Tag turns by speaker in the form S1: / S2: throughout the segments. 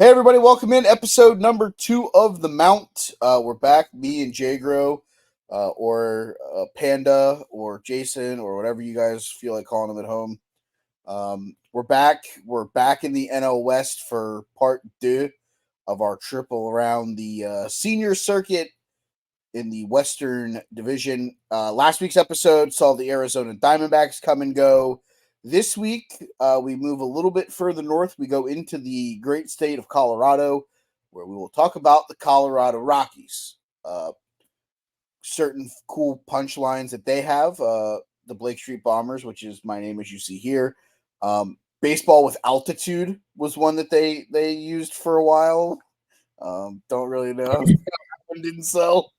S1: Hey everybody, welcome in episode number 2 of the Mount. We're back, me and Jagro, or Panda, or Jason, or whatever you guys feel like calling him at home. We're back. We're back in the NL West for part 2 of our triple around the senior circuit in the Western Division. Last week's episode saw the Arizona Diamondbacks come and go. This week, we move a little bit further north. We go into the great state of Colorado, where we will talk about the Colorado Rockies. Certain cool punchlines that they have. The Blake Street Bombers, which is my name as you see here. Baseball with altitude was one that they used for a while. Don't really know. Didn't sell.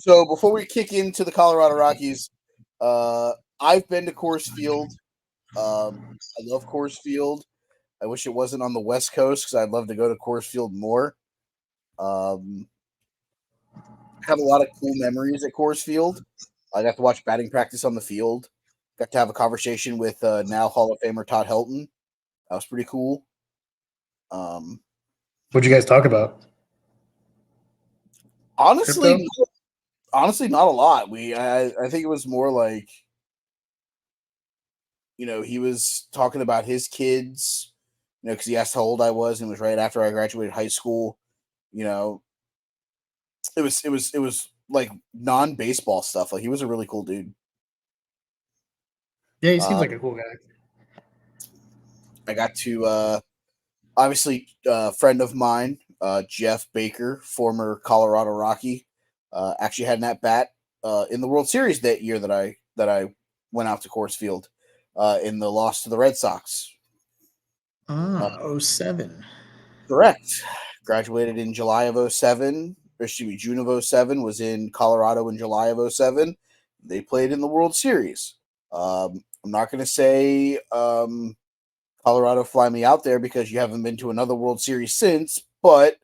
S1: So before we kick into the Colorado Rockies, I've been to Coors Field. I love Coors Field. I wish it wasn't on the West Coast because I'd love to go to Coors Field more. Have a lot of cool memories at Coors Field. I got to watch batting practice on the field. Got to have a conversation with now Hall of Famer Todd Helton. That was pretty cool.
S2: What'd you guys talk about?
S1: Honestly,
S2: Crypto?
S1: not a lot. I think it was more like, he was talking about his kids, because he asked how old I was, and it was right after I graduated high school. It was like non-baseball stuff. Like, he was a really cool dude.
S2: Yeah, he seems like a cool guy.
S1: I got to obviously friend of mine, Jeff Baker, former Colorado Rocky, actually had an at bat in the World Series that year that I went out to Coors Field in the loss to the Red Sox.
S2: 07.
S1: Correct. Graduated in July of 07. Or excuse me, June of 07. Was in Colorado in July of 07. They played in the World Series. I'm not going to say Colorado fly me out there because you haven't been to another World Series since, but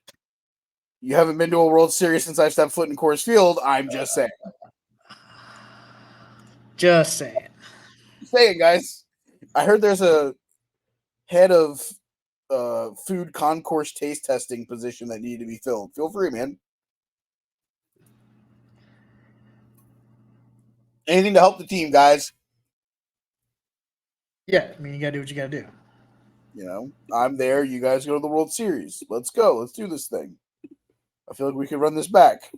S1: you haven't been to a World Series since I stepped foot in Coors Field. I'm just saying.
S2: Just saying.
S1: Saying, guys. I heard there's a head of food concourse taste testing position that needed to be filled. Feel free, man. Anything to help the team, guys.
S2: Yeah, I mean, you gotta do what you gotta do.
S1: I'm there. You guys go to the World Series. Let's go. Let's do this thing. I feel like we can run this back.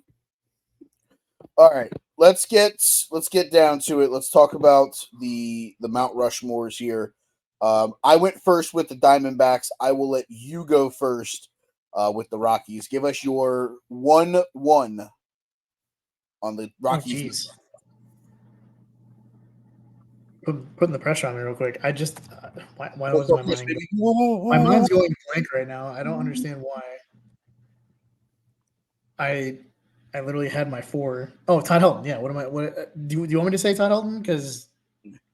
S1: All right, let's get down to it. Let's talk about the Mount Rushmores here. I went first with the Diamondbacks. I will let you go first with the Rockies. Give us your 1-1 on the Rockies.
S2: Putting the pressure on me real quick. I just why was my mind going? My mind's going blank right now. I don't understand why. I literally had my 4. Oh, Todd Helton. Yeah. What am I? What do you want me to say, Todd Helton? Because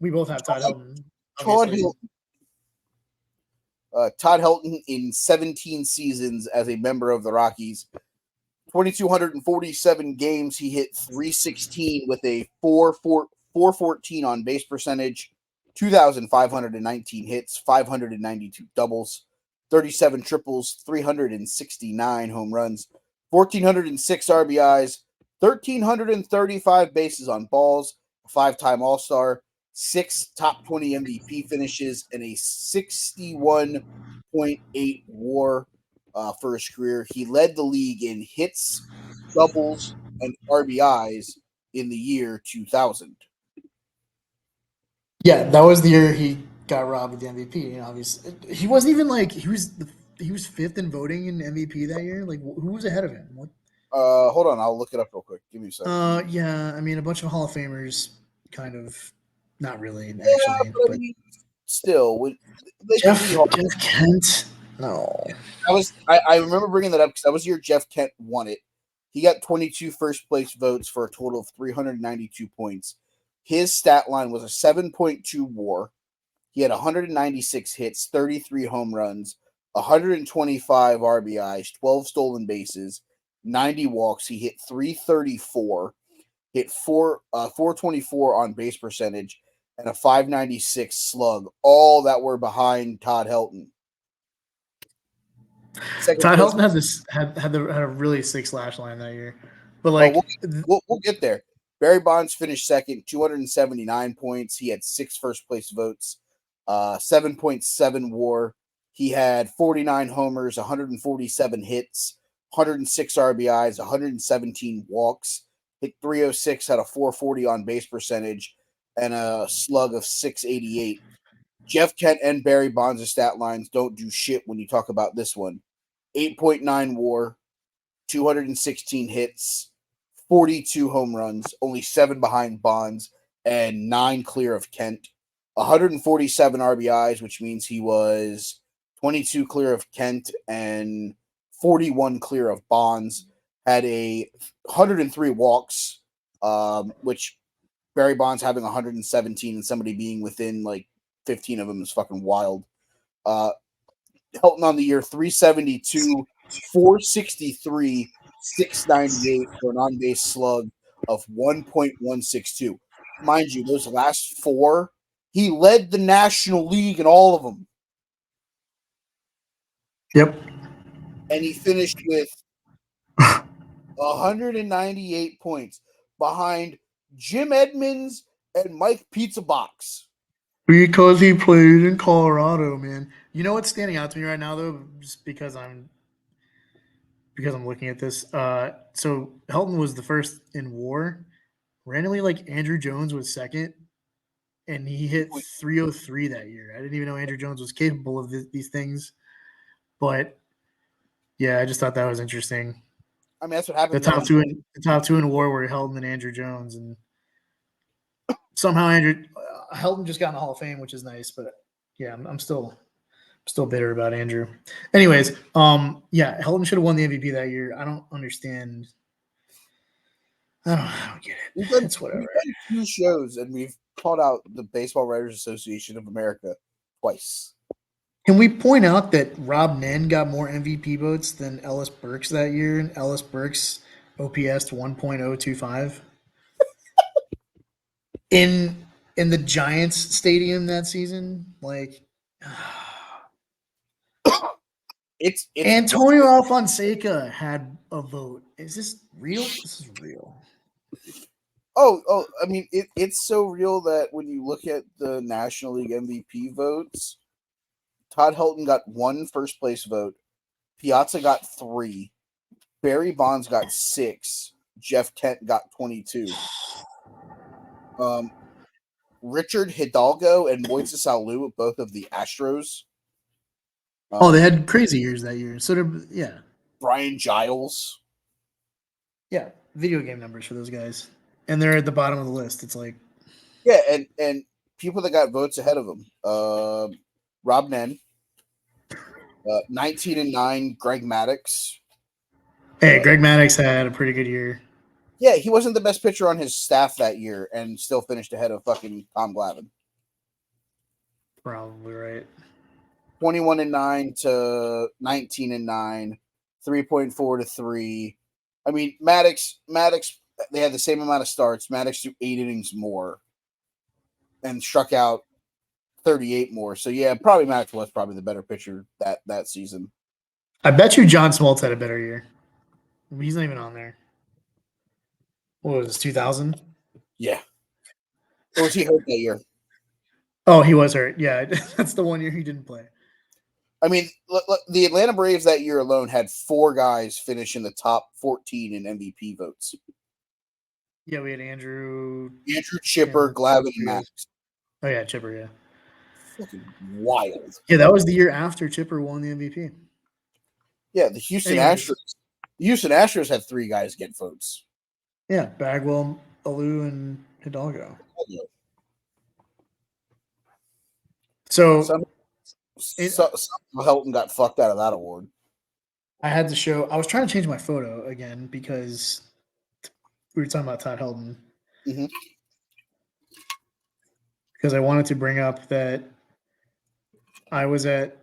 S2: we both have Todd Helton.
S1: Todd Helton in 17 seasons as a member of the Rockies. 2,247 games. He hit 316 with a 414 on base percentage, 2,519 hits, 592 doubles, 37 triples, 369 home runs, 1,406 RBIs, 1,335 bases on balls, a 5-time All-Star, 6 top 20 MVP finishes, and a 61.8 WAR for his career. He led the league in hits, doubles, and RBIs in the year 2000.
S2: Yeah, that was the year he got robbed of the MVP. Obviously, he wasn't even like he was 5th in voting in MVP that year. Like, who was ahead of him? What?
S1: Hold on, I'll look it up real quick. Give me a second.
S2: Yeah, I mean, a bunch of Hall of Famers, kind of, not really, actually,
S1: but I mean, still,
S2: Jeff Kent. No,
S1: I remember bringing that up because that was the year Jeff Kent won it. He got 22 first place votes for a total of 392 points. His stat line was a 7.2 WAR. He had 196 hits, 33 home runs, 125 RBIs, 12 stolen bases, 90 walks. He hit 334, hit 424 on base percentage, and a 596 slug, all that were behind Todd Helton. Second
S2: Todd
S1: place.
S2: Helton had a really sick slash line that year, but
S1: Oh,
S2: like
S1: we'll get there. Barry Bonds finished second, 279 points. He had 6 first place votes, 7.7 WAR. He had 49 homers, 147 hits, 106 RBIs, 117 walks. Hit 306, had a 440 on base percentage, and a slug of 688. Jeff Kent and Barry Bonds' stat lines don't do shit when you talk about this one. 8.9 WAR, 216 hits, 42 home runs, only 7 behind Bonds, and 9 clear of Kent. 147 RBIs, which means he was 22 clear of Kent and 41 clear of Bonds. Had a 103 walks, which Barry Bonds having 117 and somebody being within like 15 of them is fucking wild. Helton on the year 372, 463, 698 for an on base slug of 1.162. Mind you, those last 4, he led the National League in all of them.
S2: yep.
S1: And he finished with 198 points behind Jim Edmonds and Mike Pizza Box.
S2: Because he played in Colorado, man. You know what's standing out to me right now, though, just because I'm looking at this. So Helton was the first in WAR. Randomly, like Andrew Jones was second, and he hit 303 that year. I didn't even know Andrew Jones was capable of these things, but yeah, I just thought that was interesting.
S1: I mean, that's what happens when
S2: The top two in WAR were Helton and Andrew Jones, and somehow Helton just got in the Hall of Fame, which is nice. But yeah, I'm still bitter about Andrew. Anyways, yeah, Helton should have won the MVP that year. I don't understand. I don't get it. It's whatever.
S1: we've done 2 shows and we've called out the Baseball Writers Association of America twice.
S2: Can we point out that Rob Nen got more MVP votes than Ellis Burks that year, and Ellis Burks OPS 1.025 in the Giants stadium that season? Like
S1: It's
S2: Antonio Alfonseca had a vote. Is this real? This is real.
S1: I mean, it's so real that when you look at the National League MVP votes, Todd Helton got 1 first place vote, Piazza got 3, Barry Bonds got 6, Jeff Kent got 22. Richard Hidalgo and Moises Alou, both of the Astros.
S2: They had crazy years that year. So yeah.
S1: Brian Giles.
S2: Yeah, video game numbers for those guys. And they're at the bottom of the list. It's like
S1: Yeah, and people that got votes ahead of him. Rob Nen, 19-9, Greg Maddux.
S2: hey, Greg Maddux had a pretty good year.
S1: Yeah, he wasn't the best pitcher on his staff that year and still finished ahead of fucking Tom Glavine.
S2: Probably right.
S1: 21-9 to 19-9, 3.4 to 3. I mean, Maddox, they had the same amount of starts. Maddox threw 8 innings more and struck out 38 more. So yeah, probably Maddox was probably the better pitcher that season.
S2: I bet you John Smoltz had a better year. He's not even on there. What was 2000?
S1: Yeah. Or was he hurt that year?
S2: Oh, he was hurt. Yeah, that's the one year he didn't play.
S1: I mean, the Atlanta Braves that year alone had 4 guys finish in the top 14 in MVP votes.
S2: Yeah, we had Andrew,
S1: Chipper, Glavine, and Max.
S2: Oh yeah, Chipper. Yeah,
S1: fucking wild.
S2: Yeah, that was the year after Chipper won the MVP.
S1: Yeah, the Houston Astros had 3 guys get votes.
S2: Yeah, Bagwell, Alou, and Hidalgo. So
S1: Helton got fucked out of that award.
S2: I had to show. I was trying to change my photo again because we were talking about Todd Helton.
S1: Mm-hmm.
S2: Because I wanted to bring up that I was at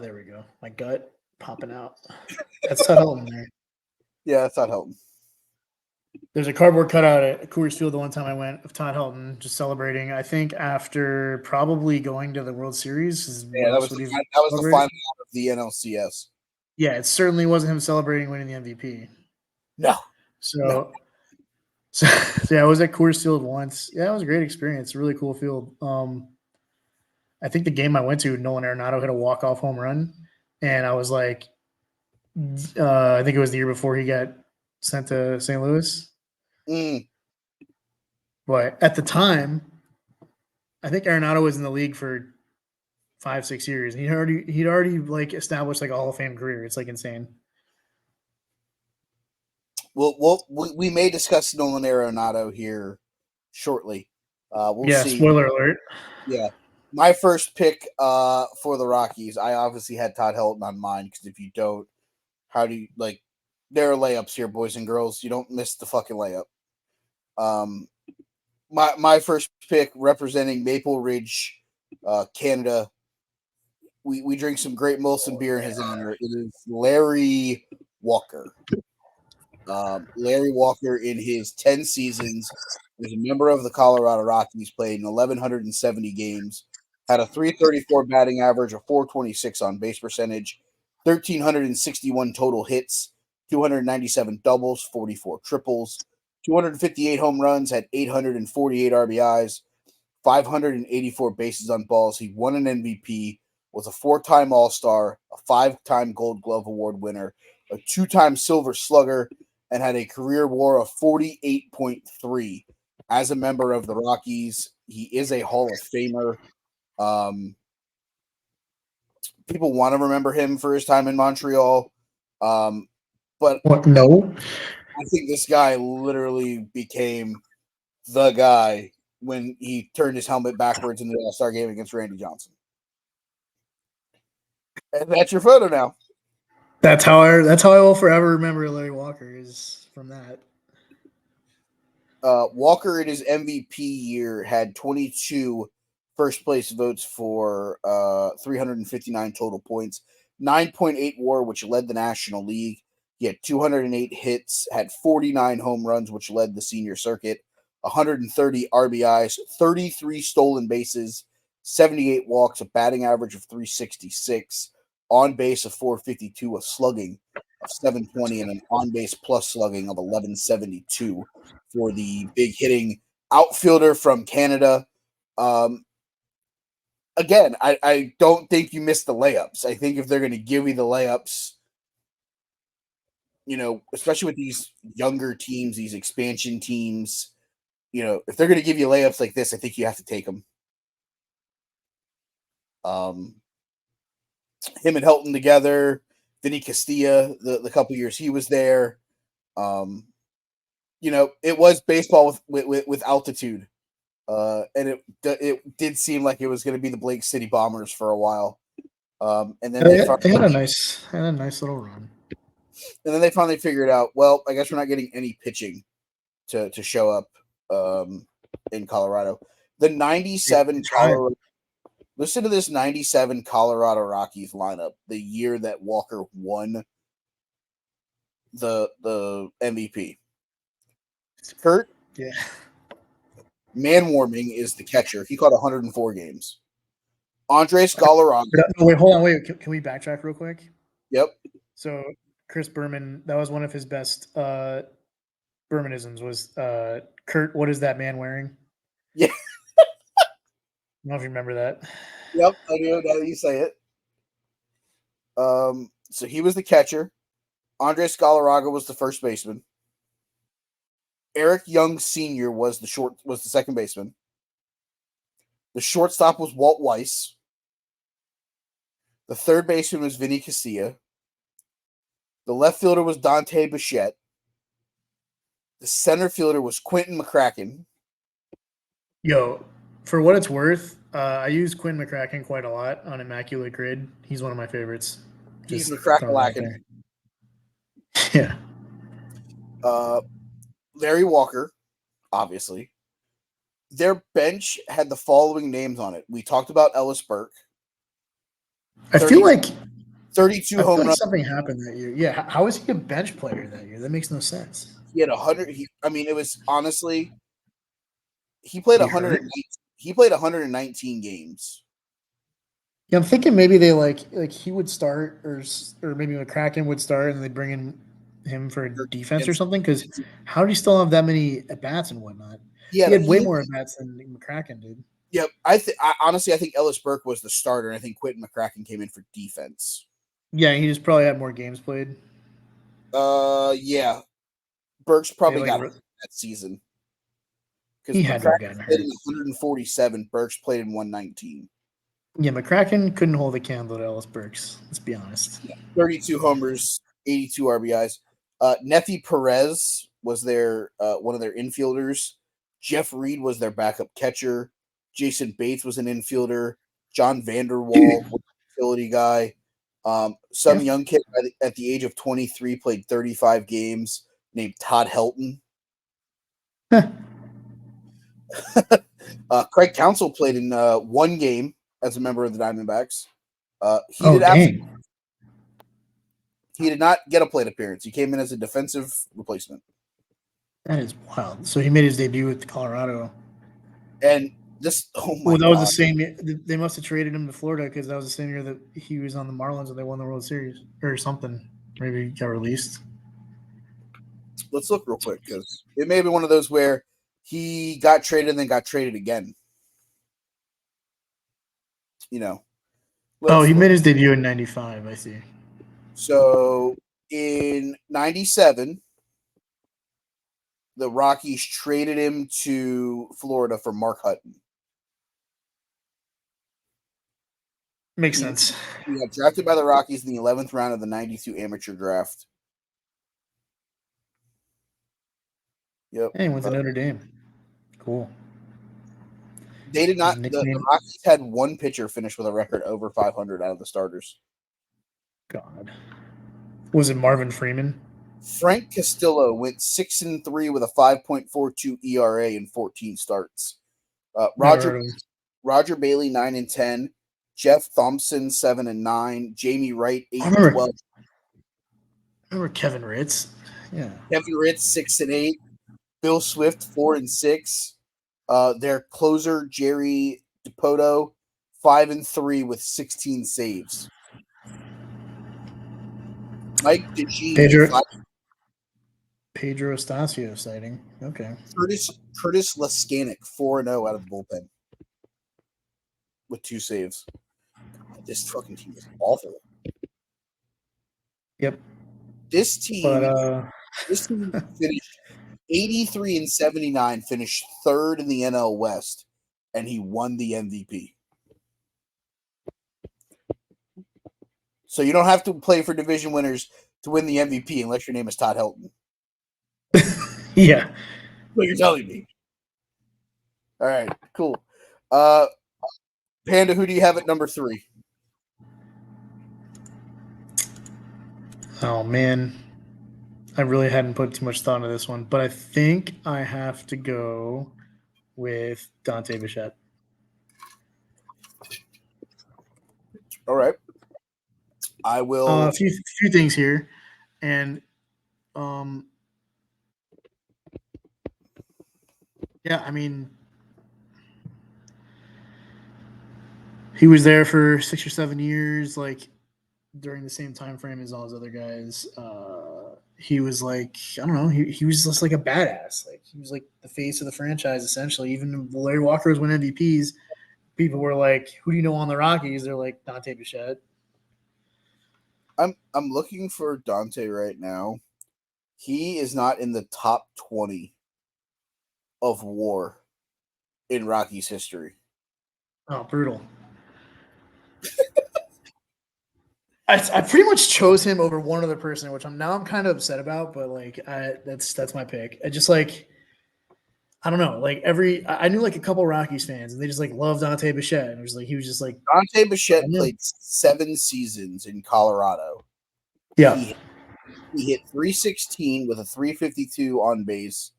S2: there we go. My gut popping out. That's Todd Helton there.
S1: Yeah, that's Todd Helton.
S2: There's a cardboard cutout at Coors Field the one time I went of Todd Helton just celebrating. I think after probably going to the World Series. What
S1: Yeah,
S2: else would he
S1: that was the
S2: celebrate?
S1: final out of the NLCS.
S2: Yeah, it certainly wasn't him celebrating winning the MVP.
S1: No, no.
S2: So, so yeah, I was at Coors Field once. Yeah, it was a great experience. Really cool field. I think the game I went to, Nolan Arenado hit a walk-off home run, and I was like, I think it was the year before he got sent to St. Louis.
S1: Mm.
S2: But at the time, I think Arenado was in the league for 5-6 years. He'd already like established like a Hall of Fame career. It's like insane.
S1: We may discuss Nolan Arenado here shortly. We'll
S2: Yeah,
S1: see.
S2: spoiler alert.
S1: Yeah, my first pick for the Rockies, I obviously had Todd Helton on mine because if you don't, how do you like? There are layups here, boys and girls. You don't miss the fucking layup. My first pick representing Maple Ridge, Canada. We drink some great Molson beer in his honor. It is Larry Walker. Larry Walker, in his 10 seasons, was a member of the Colorado Rockies, played in 1,170 games, had a 334 batting average, a 426 on base percentage, 1,361 total hits, 297 doubles, 44 triples, 258 home runs, had 848 RBIs, 584 bases on balls. He won an MVP, was a 4-time All-Star, a 5-time Gold Glove Award winner, a 2-time Silver Slugger, and had a career WAR of 48.3 as a member of the Rockies. He is a Hall of Famer. People want to remember him for his time in Montreal. But
S2: What? No.
S1: I think this guy literally became the guy when he turned his helmet backwards in the All-Star game against Randy Johnson. And that's your photo now.
S2: That's how I will forever remember Larry Walker is from that.
S1: Walker in his MVP year had 22 first place votes for 359 total points, 9.8 WAR, which led the National League. He had 208 hits, had 49 home runs, which led the senior circuit, 130 RBIs, 33 stolen bases, 78 walks, a batting average of 366, on base of 452, a slugging of 720, and an on base plus slugging of 1172 for the big hitting outfielder from Canada. Again, I don't think you missed the layups. I think if they're going to give you the layups, especially with these younger teams, these expansion teams, if they're going to give you layups like this, I think you have to take them. Him and Helton together, Vinny Castilla, the couple years he was there. It was baseball with altitude. And it did seem like it was going to be the Blake City Bombers for a while. And then
S2: they had a nice little run.
S1: And then they finally figured out, well, I guess we're not getting any pitching to show up in Colorado. The 97 Colorado. Listen to this 97 Colorado Rockies lineup, the year that Walker won the MVP. Kurt,
S2: yeah.
S1: Man-warming is the catcher. He caught 104 games. Andres Galarraga.
S2: Wait, hold on. Wait, can we backtrack real quick?
S1: Yep.
S2: So Chris Berman, that was one of his best Bermanisms was Kurt, what is that man wearing?
S1: Yeah.
S2: I don't know if you remember that.
S1: Yep, I do now that you say it. So he was the catcher. Andres Galarraga was the first baseman. Eric Young Sr. was the second baseman. The shortstop was Walt Weiss. The third baseman was Vinny Castilla. The left fielder was Dante Bichette. The center fielder was Quentin McCracken.
S2: Yo, for what it's worth, I use Quentin McCracken quite a lot on Immaculate Grid. He's one of my favorites.
S1: He's McCracken.
S2: Yeah.
S1: Larry Walker, obviously. Their bench had the following names on it. We talked about Ellis Burke.
S2: I feel like
S1: 32 home runs.
S2: Something happened that year. Yeah, how was he a bench player that year? That makes no sense.
S1: He had 100. It was honestly he played
S2: He
S1: 100.
S2: hurt.
S1: He played 119 games.
S2: Yeah, I'm thinking maybe they like he would start or maybe McCracken would start and they bring in him for defense or
S1: Against,
S2: something. Because how did he still have that many at bats and whatnot? He had way
S1: he
S2: more at bats than McCracken did.
S1: Yep. Honestly, I think Ellis Burke was the starter, and I think Quentin McCracken came in for defense.
S2: Yeah, he just probably had more games played.
S1: Yeah. Burks
S2: They
S1: probably
S2: like
S1: got hurt that season because
S2: he had to have
S1: McCracken
S2: gotten
S1: played
S2: hurt.
S1: in 147. Burks played in 119.
S2: Yeah, McCracken couldn't hold a candle to Ellis Burks. Let's be honest.
S1: 32 homers, 82 RBIs. Nefi Perez was their one of their infielders. Jeff Reed was their backup catcher. Jason Bates was an infielder. John Vanderwall was a utility guy. Some
S2: Yeah.
S1: young kid at the age of 23 played 35 games named Todd Helton. Craig Counsell played in one game as a member of the Diamondbacks.
S2: Oh dang.
S1: He did not get a plate appearance. He came in as a defensive replacement.
S2: That is wild. So he made his debut with Colorado.
S1: And this, oh my
S2: Well, that was the
S1: God.
S2: same year. They must have traded him to Florida because that was the same year that he was on the Marlins and they won the World Series or something. Maybe he got released.
S1: Let's look real quick because it may be one of those where he got traded and then got traded again.
S2: Oh,
S1: Let's
S2: he
S1: look.
S2: made his debut in '95. I see.
S1: So in 97, the Rockies traded him to Florida for Mark Hutton.
S2: Makes
S1: He,
S2: sense.
S1: he got drafted by the Rockies in the 11th round of the 92 amateur draft. Yep.
S2: And he went to Notre Dame. Cool.
S1: They did
S2: His
S1: not. The
S2: nickname.
S1: Rockies had one pitcher finish with a record over 500 out of the starters.
S2: God. Was it Marvin Freeman?
S1: Frank Castillo went 6-3 with a 5.42 ERA in 14 starts.
S2: Never heard of him.
S1: Roger Bailey 9-10, Jeff Thompson 7-9, Jamie Wright
S2: I
S1: 8-12,
S2: remember Kevin Ritz. Yeah.
S1: Kevin Ritz 6-8, Bill Swift 4-6. Their closer Jerry DiPoto 5-3 with 16 saves. Mike DeGene
S2: Pedro Estacio sighting. Okay.
S1: Curtis Laskanik 4-0 out of the bullpen with 2 saves. God, this fucking team is awful.
S2: Yep.
S1: This team finished 83-79, finished third in the NL West, and he won the MVP. So you don't have to play for division winners to win the MVP unless your name is Todd Helton.
S2: Yeah.
S1: What you're telling me. All right, cool. Panda, who do you have at number 3?
S2: Oh man. I really hadn't put too much thought into this one, but I think I have to go with Dante Bichette.
S1: All right. I will.
S2: A few things here, and yeah, I mean, he was there for 6 or 7 years, like during the same time frame as all his other guys. He was like, I don't know, he was just like a badass. Like he was like the face of the franchise essentially. Even when Larry Walker was winning MVPs, people were like, "Who do you know on the Rockies?" They're like Dante Bichette.
S1: I'm looking for Dante right now. He is not in the top 20 of WAR in Rockies history.
S2: Oh, brutal. I pretty much chose him over one other person, which I'm kind of upset about, but like that's my pick. I just like I don't know, like I knew like a couple Rockies fans and they just like love Dante Bichette and it was like he was just like
S1: Dante Bichette played 7 seasons in Colorado.
S2: yeah.
S1: He hit 316 with a 352 on base.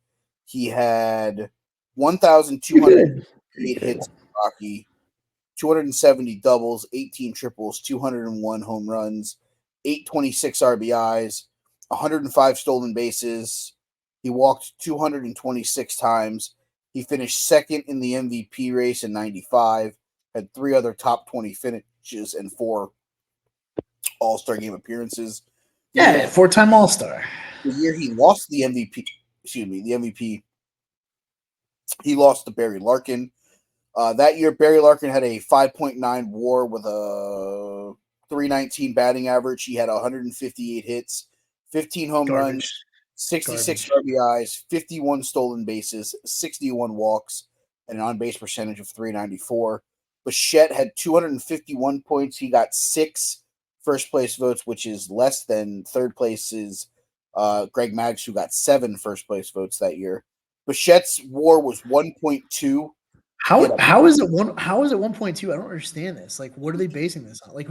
S1: He had 1,208 hits in Rocky, 270 doubles, 18 triples, 201 home runs, 826 RBIs, 105 stolen bases, He walked 226 times. He finished second in the MVP race in 95, had 3 other top 20 finishes and 4 All-Star game appearances.
S2: Yeah, 4-time All-Star.
S1: The year he lost the MVP, he lost to Barry Larkin. That year, Barry Larkin had a 5.9 WAR with a 319 batting average. He had 158 hits, 15 home runs,
S2: Garbage.
S1: 66
S2: Garbage.
S1: RBIs, 51 stolen bases, 61 walks, and an on-base percentage of 394. Bichette had 251 points. He got 6 first-place votes, which is less than third place's Greg Maggs, who got 7 first-place votes that year. Bichette's WAR was 1.2.
S2: How is it 1.2? I don't understand this. Like, what are they basing this on? Like,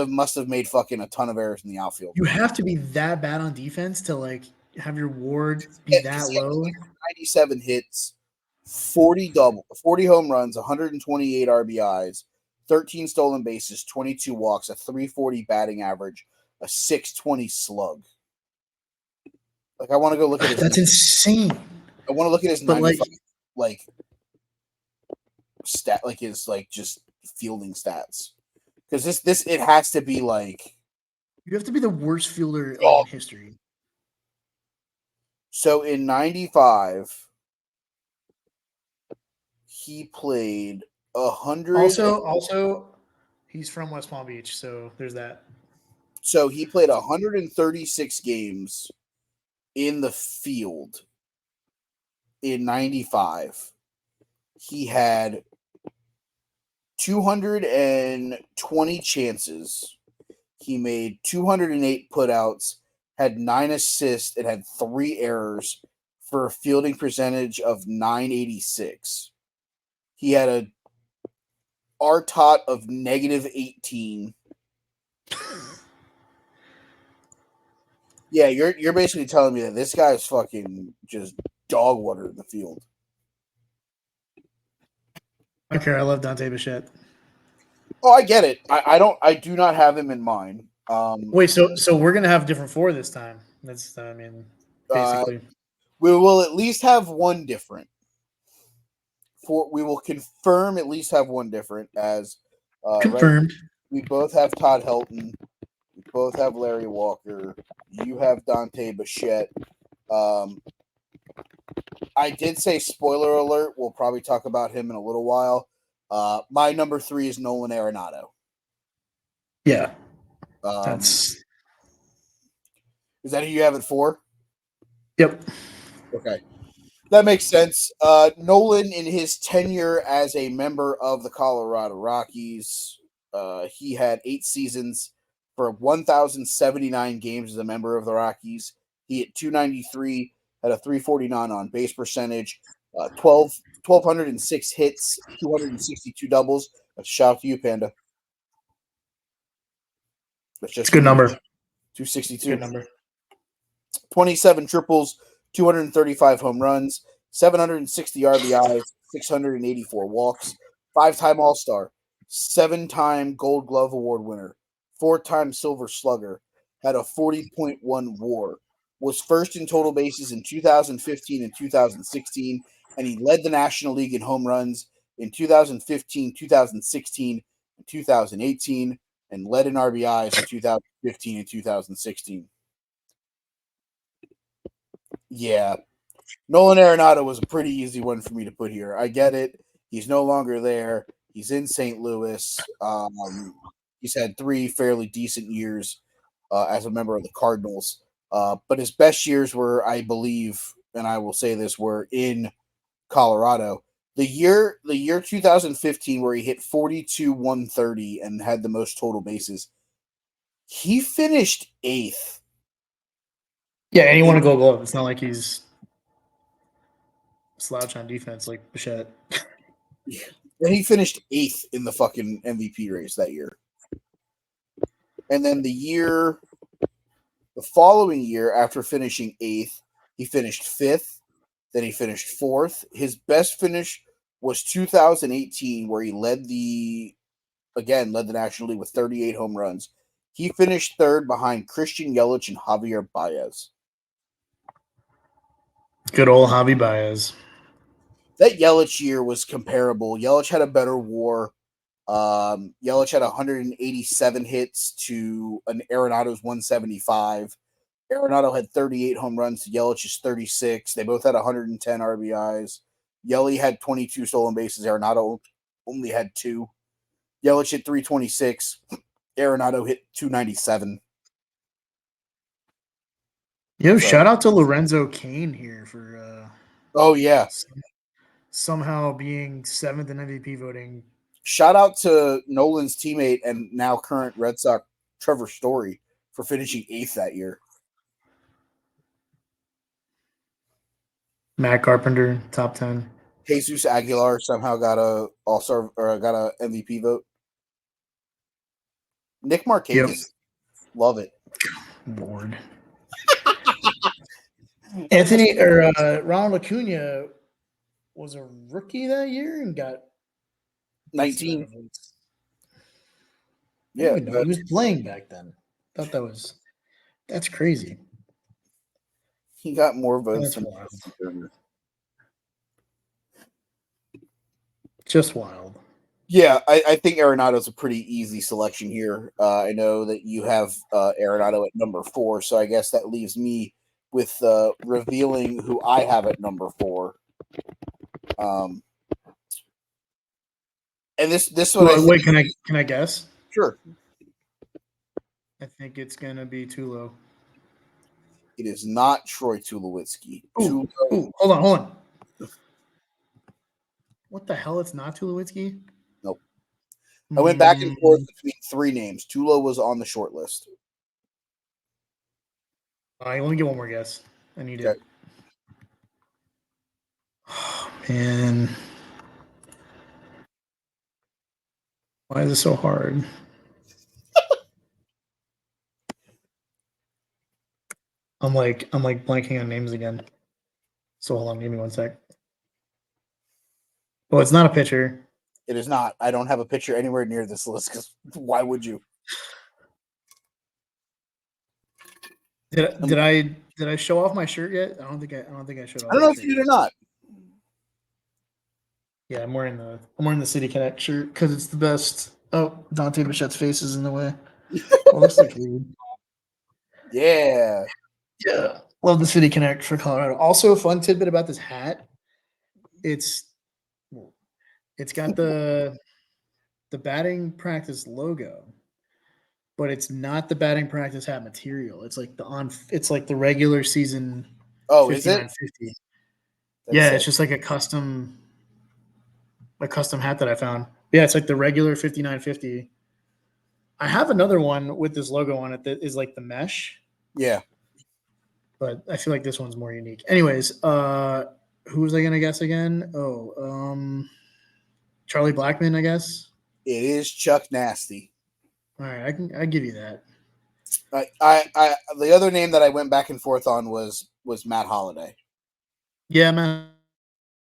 S1: Must have made fucking a ton of errors in the outfield.
S2: you have to be that bad on defense to like have your WAR be that low.
S1: 97 hits, 40 home runs, 128 RBIs, 13 stolen bases, 22 walks, a 340 batting average, a 620 slug. Like I want to go look at his.
S2: That's insane.
S1: I want to look at his
S2: But
S1: 95 like stat, like his like just fielding stats, because this it has to be like
S2: you have to be the worst fielder like in history.
S1: So in 95, he played 100.
S2: Also, he's from West Palm Beach, so there's that.
S1: So he played 136 games in the field in 95. He had 220 chances. He made 208 putouts, had 9 assists, and had 3 errors for a fielding percentage of 986. He had a RTOT of -18. Yeah, you're basically telling me that this guy is fucking just dog water in the field.
S2: I don't care. I love Dante Bichette.
S1: Oh, I get it. I do not have him in mind.
S2: Wait, so we're gonna have different 4 this time. That's basically.
S1: We will at least have one different. We will confirm at least have one different as
S2: Confirmed.
S1: Right, we both have Todd Helton. We both have Larry Walker. You have Dante Bichette. I did say spoiler alert. We'll probably talk about him in a little while. My number 3 is Nolan Arenado.
S2: Yeah.
S1: Is that who you have at 4?
S2: Yep.
S1: Okay. That makes sense. Nolan, in his tenure as a member of the Colorado Rockies, he had 8 seasons for 1,079 games as a member of the Rockies. He hit 293, had a 349 on base percentage, 1,206 hits, 262 doubles. Shout out to you, Panda. That's just
S2: It's a good number.
S1: 262.
S2: Good number.
S1: 27 triples, 235 home runs, 760 RBIs, 684 walks, 5-time All-Star, 7-time Gold Glove Award winner, 4-time Silver Slugger, had a 40.1 WAR, was first in total bases in 2015 and 2016, and he led the National League in home runs in 2015, 2016, and 2018, and led in RBIs in 2015 and 2016. Yeah. Nolan Arenado was a pretty easy one for me to put here. I get it. He's no longer there. He's in St. Louis. He's had 3 fairly decent years as a member of the Cardinals. But his best years were, I believe, and I will say this, were in Colorado. The year 2015, where he hit 42-130 and had the most total bases, he finished 8th.
S2: Yeah, and you want to go glove. It's not like he's slouch on defense like Bichette.
S1: Yeah. And he finished 8th in the fucking MVP race that year. And then the following year, after finishing 8th, he finished 5th. Then he finished 4th. His best finish was 2018, where he led the National League with 38 home runs. He finished 3rd behind Christian Yelich and Javier Baez.
S2: Good old Javi Baez.
S1: That Yelich year was comparable. Yelich had a better WAR. Yelich had 187 hits to an Arenado's 175. Arenado had 38 home runs to Yelich's 36. They both had 110 RBIs. Yelich had 22 stolen bases. Arenado only had 2. Yelich hit 326. Arenado hit 297.
S2: Yo,
S1: So,
S2: shout out to Lorenzo Kane here for
S1: oh yeah,
S2: somehow being 7th in MVP voting.
S1: shout out to Nolan's teammate and now current Red Sox Trevor Story for finishing 8th that year.
S2: Matt Carpenter, top 10.
S1: Jesus Aguilar somehow got a All-Star or got a MVP vote. Nick
S2: Yep.
S1: Markakis, love it.
S2: Bored. Anthony or Ronald Acuna was a rookie that year and got
S1: 19.
S2: votes. I didn't
S1: Yeah,
S2: even know he was playing back then. Thought that's crazy.
S1: he got more votes
S2: That's
S1: than
S2: wild.
S1: Turner.
S2: Just wild.
S1: Yeah, I think Arenado's a pretty easy selection here. I know that you have Arenado at number 4, so I guess that leaves me with revealing who I have at number 4. And this one,
S2: Well, wait, can I guess?
S1: sure,
S2: I think it's gonna be Tulo.
S1: it is not Troy Tulowitzki.
S2: Ooh, hold on. What the hell? It's not Tulowitzki?
S1: Nope. I went back and forth
S2: Mm,
S1: between 3 names. Tulo was on the short list.
S2: I only get one more guess. I need
S1: Okay.
S2: it. Oh, man. Why is it so hard? I'm like blanking on names again. So hold on, give me one sec. Oh, it's not a pitcher.
S1: It is not. I don't have a picture anywhere near this list because why would you?
S2: Did I show off my shirt yet? I don't think I showed
S1: I
S2: off
S1: don't
S2: my
S1: know if
S2: shirt
S1: you
S2: yet.
S1: did or not.
S2: Yeah, I'm wearing the City Connect shirt because it's the best. Oh, Dante Bichette's face is in the way. Oh, looks like weird.
S1: Yeah.
S2: Yeah, love the City Connect for Colorado. Also, a fun tidbit about this hat. It's it's got the batting practice logo, but it's not the batting practice hat material. It's like the regular season
S1: Oh, is it?
S2: 5950.
S1: That's
S2: Yeah,
S1: sick.
S2: it's just like a custom hat that I found. Yeah, it's like the regular 5950. I have another one with this logo on it that is like the mesh,
S1: Yeah.
S2: but I feel like this one's more unique. Anyways, who was I gonna guess again? Oh, Charlie Blackmon, I guess.
S1: It is Chuck Nasty.
S2: All right, I give you that.
S1: The other name that I went back and forth on was Matt Holliday.
S2: Yeah, man,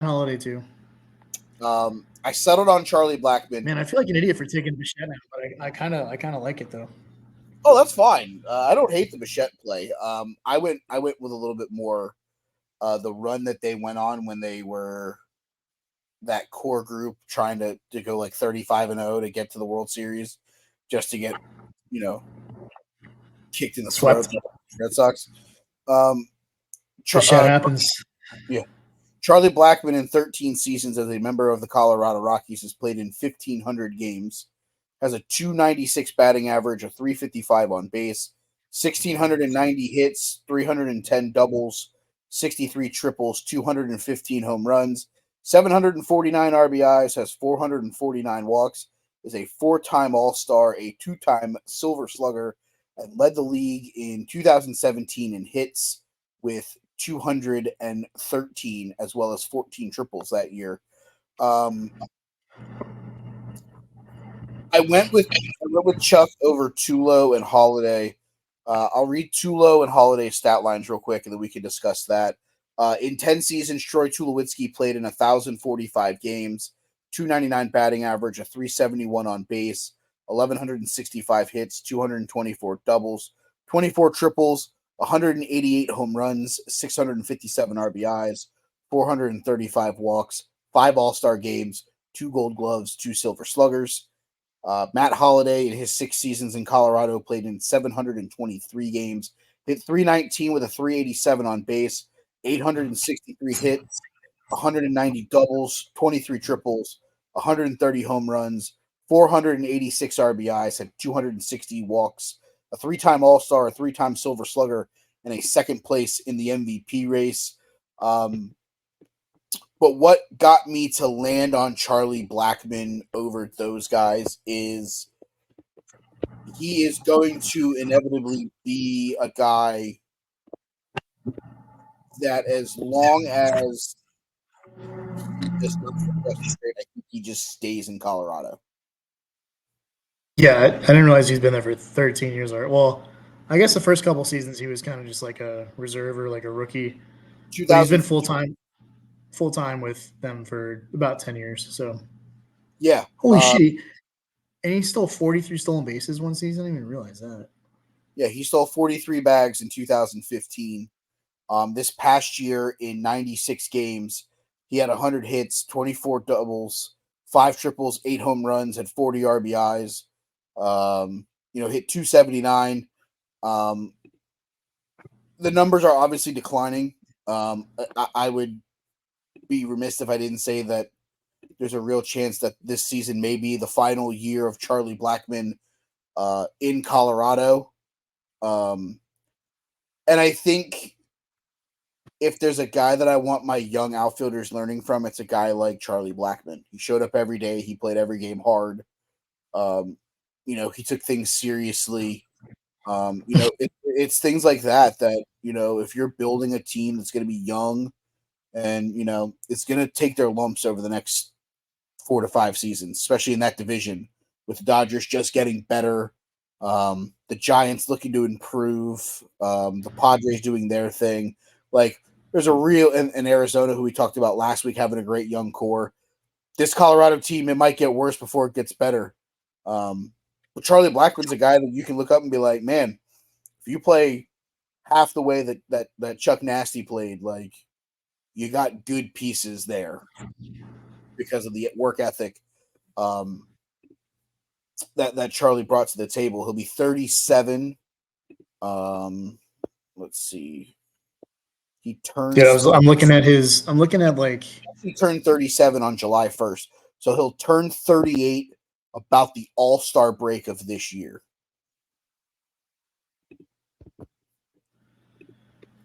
S2: Holiday too.
S1: I settled on Charlie Blackmon.
S2: Man, I feel like an idiot for taking Bichette now, but I kind of like it though.
S1: Oh, that's fine. I don't hate the Bichette play. I went with a little bit more the run that they went on when they were that core group trying to go like 35-0 to get to the World Series, just to get kicked in the throat
S2: Swept.
S1: by the Red Sox.
S2: Bichette happens.
S1: Yeah. Charlie Blackmon in 13 seasons as a member of the Colorado Rockies has played in 1,500 games, has a 296 batting average, a 355 on base, 1,690 hits, 310 doubles, 63 triples, 215 home runs, 749 RBIs, has 449 walks, is a 4-time All-Star, a 2-time Silver Slugger, and led the league in 2017 in hits with 213 as well as 14 triples that year. I went with Chuck over Tulo and Holiday. I'll read Tulo and Holiday's stat lines real quick, and then we can discuss that. In 10 seasons, Troy Tulowitzki played in 1,045 games, 299 batting average, a 371 on base, 1,165 hits, 224 doubles, 24 triples, 188 home runs, 657 RBIs, 435 walks, 5 All-Star games, 2 Gold Gloves, 2 Silver Sluggers. Matt Holliday, in his 6 seasons in Colorado, played in 723 games, hit 319 with a 387 on base, 863 hits, 190 doubles, 23 triples, 130 home runs, 486 RBIs, had 260 walks, a 3-time All-Star, a 3-time Silver Slugger, and a second place in the MVP race. But what got me to land on Charlie Blackmon over those guys is he is going to inevitably be a guy that, as long as he just doesn't frustrate, I think he just stays in Colorado.
S2: Yeah, I didn't realize he's been there for 13 years. Well, I guess the first couple seasons he was kind of just like a reserve or like a rookie, but he's been
S1: 2000,
S2: full time with them for about 10 years. So
S1: yeah,
S2: holy shit! And he stole 43 stolen bases one season. I didn't even realize that.
S1: yeah, he stole 43 bags in 2015. This past year, in 96 games, he had 100 hits, 24 doubles, 5 triples, 8 home runs, had 40 RBIs. Hit 279. Um, the numbers are obviously declining. I would be remiss if I didn't say that there's a real chance that this season may be the final year of Charlie Blackmon in Colorado. And I think if there's a guy that I want my young outfielders learning from, it's a guy like Charlie Blackmon. He showed up every day. He played every game hard. He took things seriously. It's things like that if you're building a team that's going to be young and, it's going to take their lumps over the next 4 to 5 seasons, especially in that division with the Dodgers just getting better. The Giants looking to improve. The Padres doing their thing. Like, there's a real in Arizona, who we talked about last week, having a great young core. This Colorado team, it might get worse before it gets better. But Charlie Blackmon's a guy that you can look up and be like, man, if you play half the way that Chuck Nasty played, like, you got good pieces there because of the work ethic that Charlie brought to the table. He'll be 37. Let's see. He
S2: Dude,
S1: turns
S2: I'm looking at his. I'm looking at like.
S1: he turned 37 on July 1st. So he'll turn 38 about the All-Star break of this year.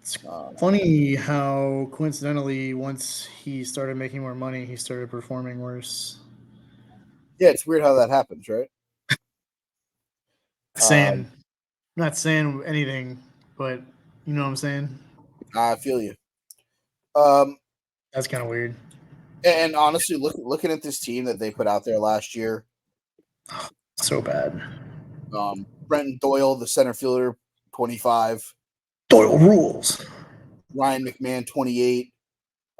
S2: It's funny how coincidentally, once he started making more money, he started performing worse.
S1: Yeah, it's weird how that happens, right?
S2: Saying, not saying anything, but you know what I'm saying.
S1: I feel you. Um,
S2: That's kind of weird.
S1: and honestly, looking at this team that they put out there last year,
S2: So bad.
S1: Brenton Doyle, the center fielder, 25.
S2: Doyle rules.
S1: Ryan McMahon, 28.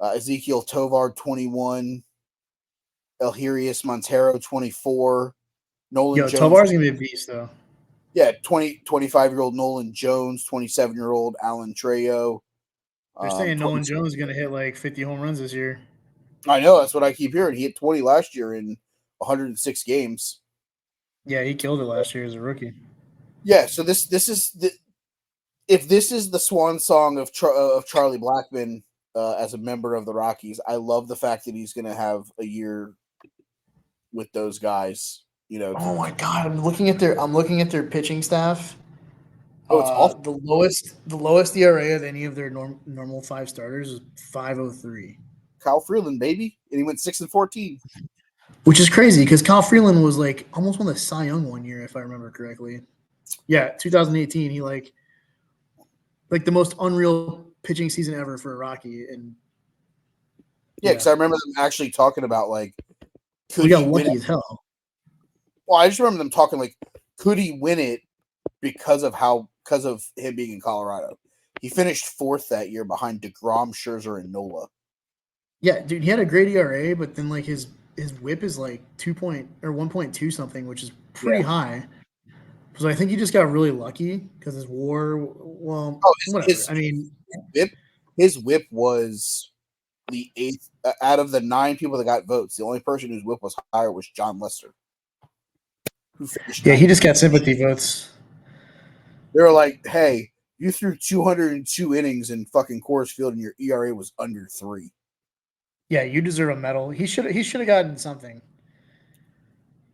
S1: Ezekiel Tovar, 21. Elhirius Montero, 24. Nolan
S2: Yo,
S1: Jones.
S2: Tovar's gonna be a beast though.
S1: Yeah, 25-year-old Nolan Jones, 27-year-old Alan Trejo.
S2: They're saying Nolan
S1: 20
S2: Jones is gonna hit like 50 home runs this year.
S1: I know, that's what I keep hearing. He hit 20 last year in 106 games.
S2: Yeah, he killed it last year as a rookie.
S1: Yeah, so this is if this is the swan song of Charlie Blackmon as a member of the Rockies, I love the fact that he's going to have a year with those guys.
S2: Oh my god, I'm looking at their pitching staff.
S1: It's awful.
S2: The lowest ERA of any of their normal 5 starters is 5.03.
S1: Kyle Freeland, baby, and he went 6-14.
S2: Which is crazy because Kyle Freeland was like almost won the Cy Young one year, if I remember correctly. Yeah, 2018. He like the most unreal pitching season ever for a Rocky, and
S1: Yeah, because I remember them actually talking about like,
S2: we got lucky as hell.
S1: Well, I just remember them talking like, could he win it because of him being in Colorado? He finished 4th that year behind DeGrom, Scherzer, and Nola.
S2: Yeah, dude, he had a great ERA, but then like his WHIP is like 1.2 something, which is pretty high. So I think he just got really lucky because his WAR. Well,
S1: Oh,
S2: whatever. I mean,
S1: whip, his whip was the eighth out of the 9 people that got votes. The only person whose whip was higher was John Lester, who finished
S2: yeah, he
S1: 9th.
S2: just got sympathy votes.
S1: They were like, "Hey, you threw 202 innings in fucking Coors Field, and your ERA was under 3."
S2: Yeah, you deserve a medal. He should have gotten something.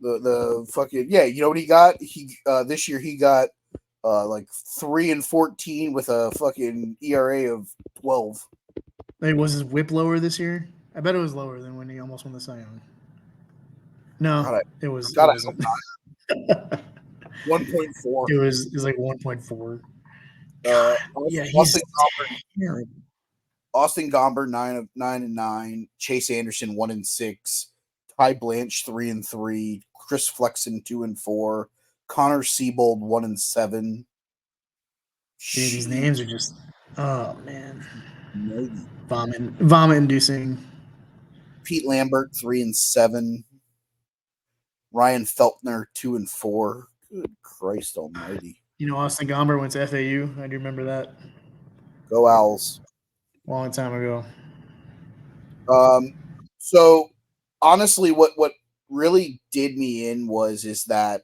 S1: The fucking yeah, you know what he got? He this year he got like 3-14 with a fucking ERA of 12.
S2: Like, was his whip lower this year? I bet it was lower than when he almost won the Cy Young. No,
S1: God, I,
S2: it was. It
S1: God, I hope
S2: wasn't.
S1: not. 1.4.
S2: It was like 1.4.
S1: Uh,
S2: Yeah, he's
S1: Austin Gomber,
S2: terrible.
S1: Austin Gomber 9 of 9. Chase Anderson 1-6. Ty Blanche 3-3. Chris Flexen 2-4. Connor Siebold 1-7.
S2: Dude, these names are just. Oh man, vomit inducing.
S1: Pete Lambert 3-7. Ryan Feltner 2-4. Good Christ Almighty!
S2: You know, Austin Gomber went to FAU. I do remember that
S1: Go Owls!
S2: a long time ago.
S1: Um, so honestly, what really did me in is that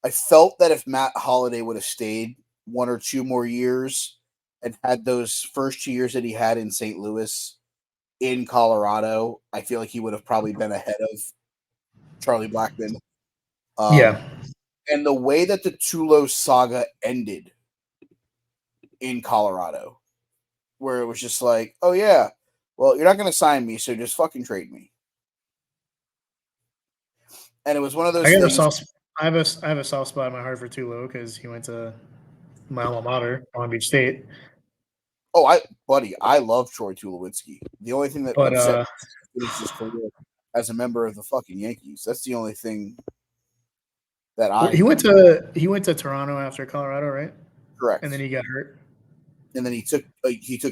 S1: I felt that if Matt Holliday would have stayed 1 or 2 more years and had those first 2 years that he had in St. Louis in Colorado, I feel like he would have probably been ahead of Charlie Blackmon.
S2: Yeah,
S1: And the way that the Tulo saga ended in Colorado, where it was just like, oh yeah, well, you're not going to sign me, so just fucking trade me. And it was one of
S2: I
S1: those
S2: got a
S1: things.
S2: soft. I have a soft spot in my heart for Tulo because he went to my alma mater, Long Beach State.
S1: Oh, I love Troy Tulowitzki. The only thing that
S2: But
S1: upset me is his career as a member of the fucking Yankees. That's the only thing that
S2: he
S1: I
S2: went to Toronto after Colorado, right? And then
S1: correct.
S2: he got hurt.
S1: And then he took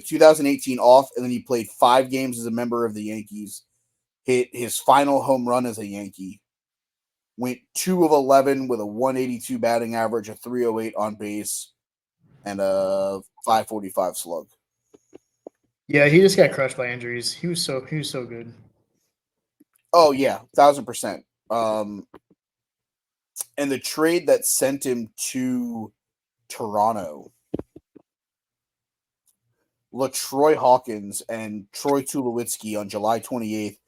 S1: 2018 off, and then he played 5 games as a member of the Yankees. Hit his final home run as a Yankee. Went 2 of 11 with a 182 batting average, a 308 on base, and a 545 slug.
S2: Yeah, he just got crushed by injuries. He was so good.
S1: Oh yeah, 1,000%. And the trade that sent him to Toronto, LaTroy Hawkins and Troy Tulowitzki on July 28th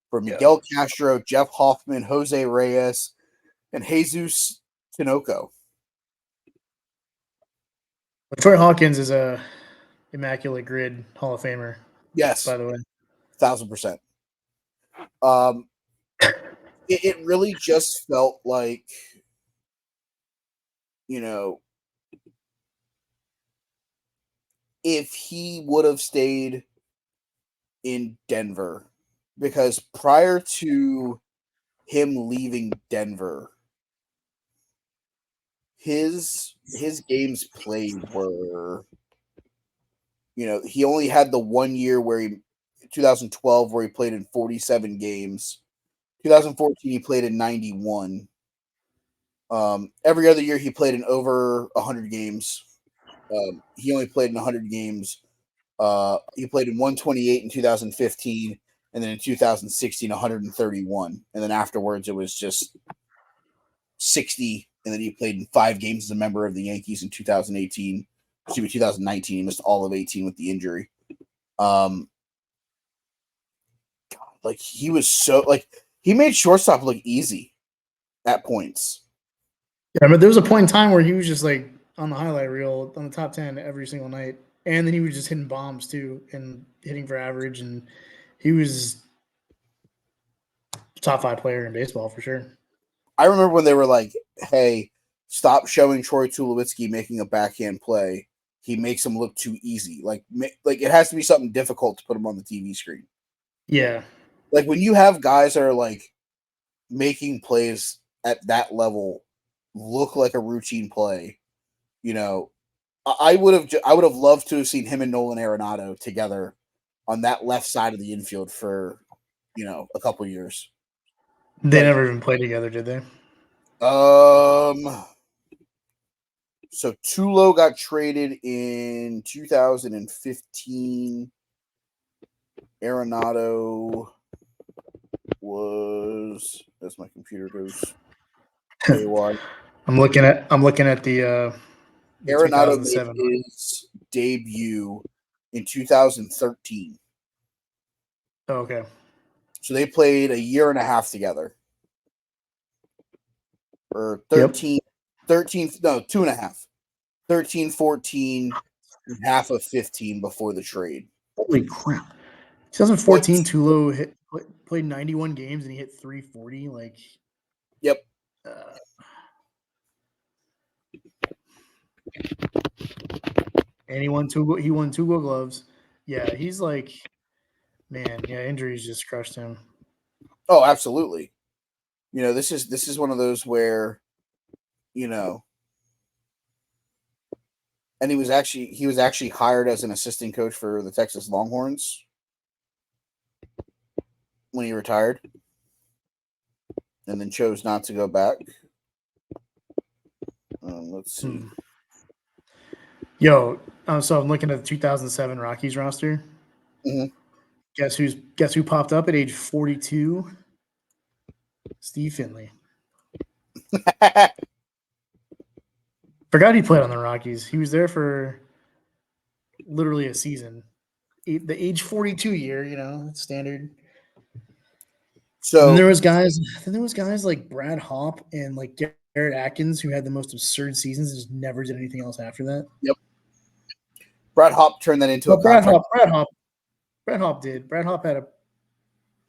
S1: for
S2: Yeah.
S1: Miguel Castro, Jeff Hoffman, Jose Reyes, and Jesus Tinoco.
S2: Troy Hawkins is a immaculate grid Hall of Famer,
S1: Yes,
S2: by the way.
S1: 1,000%. Um, it really just felt like, you know, if he would have stayed in Denver, because prior to him leaving Denver, his games played were, he only had the 1 year 2012 where he played in 47 games. 2014 he played in 91. Every other year he played in over 100 games. He only played in 100 games. He played in 128 in 2015, and then in 2016 131, and then afterwards it was just 60, and then he played in 5 games as a member of the Yankees in 2018. Excuse me, 2019. He missed all of 18 with the injury. Um, like he was he made shortstop look easy at points.
S2: Yeah, but there was a point in time where he was just like on the highlight reel on the top 10 every single night. And then he was just hitting bombs too and hitting for average. And he was top 5 player in baseball for sure.
S1: I remember when they were like, "Hey, stop showing Troy Tulowitzki making a backhand play. He makes him look too easy. Like it has to be something difficult to put him on the TV screen."
S2: Yeah.
S1: Like when you have guys that are like making plays at that level look like a routine play, I would have loved to have seen him and Nolan Arenado together on that left side of the infield for a couple years.
S2: They
S1: Like
S2: never even played together, did they?
S1: um So Tulo got traded in 2015. Arenado was, as my computer goes haywire.
S2: I'm looking at the
S1: Arenado made
S2: 2007.
S1: his debut in 2013.
S2: Oh, okay.
S1: So they played a year and a half together. Or
S2: Yep.
S1: 13, no, 2.5. 13, 14, and half of 15 before the trade.
S2: Holy crap!
S1: But
S2: 2014, Tulo played 91 games and he hit 340. Like,
S1: yep.
S2: uh, and he won two Gold Gloves. Yeah, he's like, man, yeah, injuries just crushed him.
S1: Oh, absolutely. This is one of those where, you know, and he was actually hired as an assistant coach for the Texas Longhorns when he retired, and then chose not to go back. Let's see.
S2: Yo, so I'm looking at the 2007 Rockies roster.
S1: Mhm.
S2: Guess who popped up at age 42? Steve Finley. Forgot he played on the Rockies. He was there for literally a season. The age 42 year, standard. And then
S1: So,
S2: there was guys like Brad Hopp and like Garrett Atkins who had the most absurd seasons and just never did anything else after that.
S1: yep, Brad Hopp turned that into a
S2: Well,
S1: contract.
S2: Brad Hopp did. Brad Hopp had a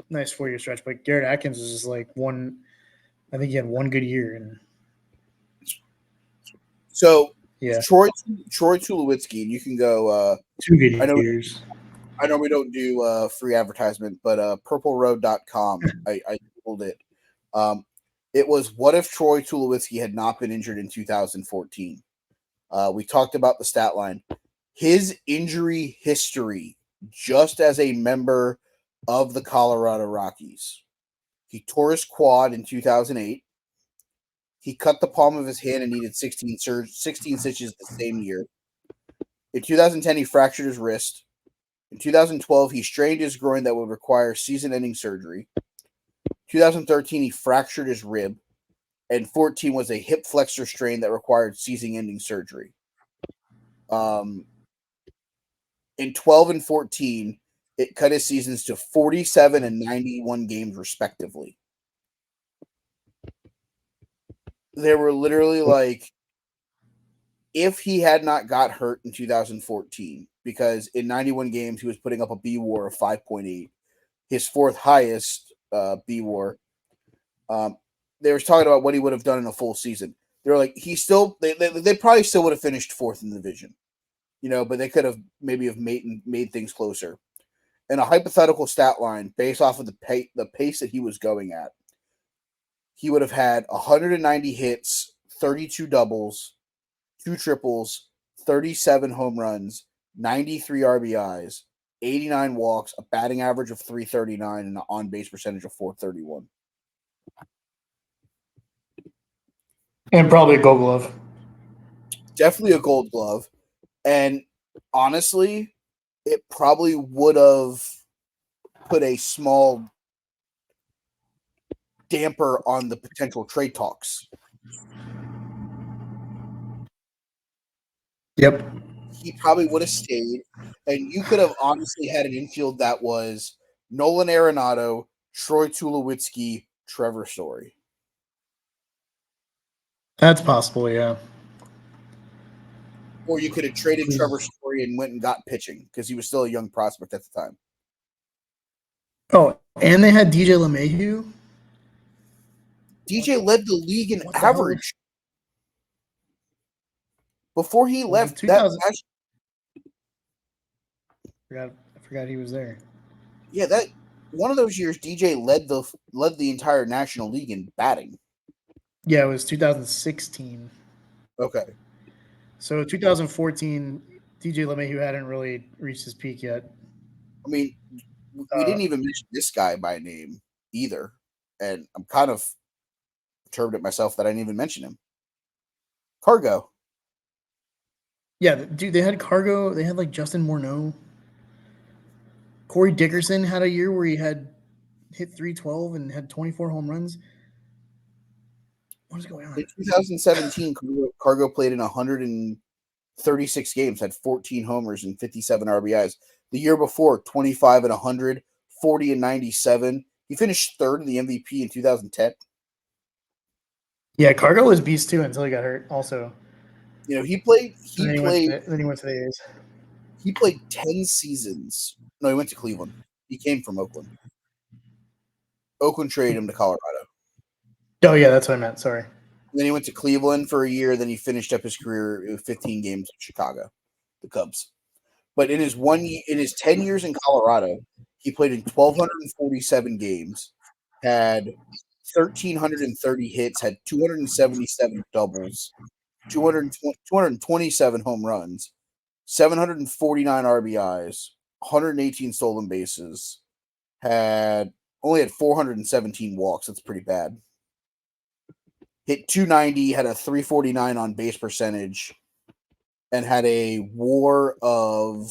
S2: nice 4-year stretch, but Garrett Atkins was just like one. I think he had one good year, and
S1: So,
S2: yeah,
S1: Troy Tulowitzki, and you can go.
S2: 2 good
S1: I know
S2: years.
S1: I know we don't do free advertisement, but purpleroad.com, I googled it. It was, what if Troy Tulowitzki had not been injured in 2014? We talked about the stat line. His injury history, just as a member of the Colorado Rockies. He tore his quad in 2008. He cut the palm of his hand and needed 16 stitches the same year. In 2010, he fractured his wrist. In 2012, he strained his groin that would require season-ending surgery. 2013, he fractured his rib. And 14 was a hip flexor strain that required season-ending surgery. In 12 and 14, it cut his seasons to 47 and 91 games, respectively. They were literally like, if he had not got hurt in 2014, because in 91 games, he was putting up a B WAR of 5.8, his fourth highest B WAR. They were talking about what he would have done in a full season. They were like, they probably still would have finished fourth in the division, but they could have maybe have made things closer. In a hypothetical stat line, based off of the pace that he was going at, he would have had 190 hits, 32 doubles, 2 triples, 37 home runs, 93 RBIs, 89 walks, a batting average of 339, and an on base percentage of 431.
S2: And probably a Gold Glove.
S1: Definitely a Gold Glove. And honestly, it probably would have put a small damper on the potential trade talks.
S2: Yep.
S1: He probably would have stayed, and you could have honestly had an infield that was Nolan Arenado, Troy Tulowitzki, Trevor Story.
S2: That's possible, yeah.
S1: Or you could have traded Trevor Story and went and got pitching because he was still a young prospect at the time.
S2: Oh, and they had DJ LeMahieu.
S1: DJ led the league in
S2: What the hell?
S1: average before he
S2: Was it
S1: left.
S2: 2000? I forgot he was there.
S1: That one of those years, DJ led the entire National League in batting.
S2: Yeah, it was 2016.
S1: Okay.
S2: So 2014, DJ LeMahieu hadn't really reached his peak yet.
S1: I mean, we didn't even mention this guy by name either, and I'm kind of perturbed at myself that I didn't even mention him. Cargo.
S2: Yeah, dude, they had Cargo. They had like Justin Morneau. Corey Dickerson had a year where he had hit 312 and had 24 home runs. What is going
S1: In
S2: on?
S1: 2017, Cargo played in 136 games, had 14 homers and 57 RBIs. The year before, 25 and 100, 40 and 97. He finished third in the MVP in 2010.
S2: Yeah, Cargo was beast too until he got hurt. Also,
S1: You know, he played
S2: and
S1: he
S2: then
S1: played
S2: he went to the A's.
S1: he played 10 seasons. No, he went to Cleveland. He came from Oakland. Oakland traded him to Colorado.
S2: Oh yeah, that's what I meant. Sorry.
S1: And then he went to Cleveland for a year. Then he finished up his career with 15 games in Chicago, the Cubs. But in his 10 years in Colorado, he played in 1,247 games, had 1,330 hits, had 277 doubles, 227 home runs, 749 RBIs, 118 stolen bases, had only had 417 walks. That's pretty bad. Hit 290, had a 349 on base percentage, and had a WAR of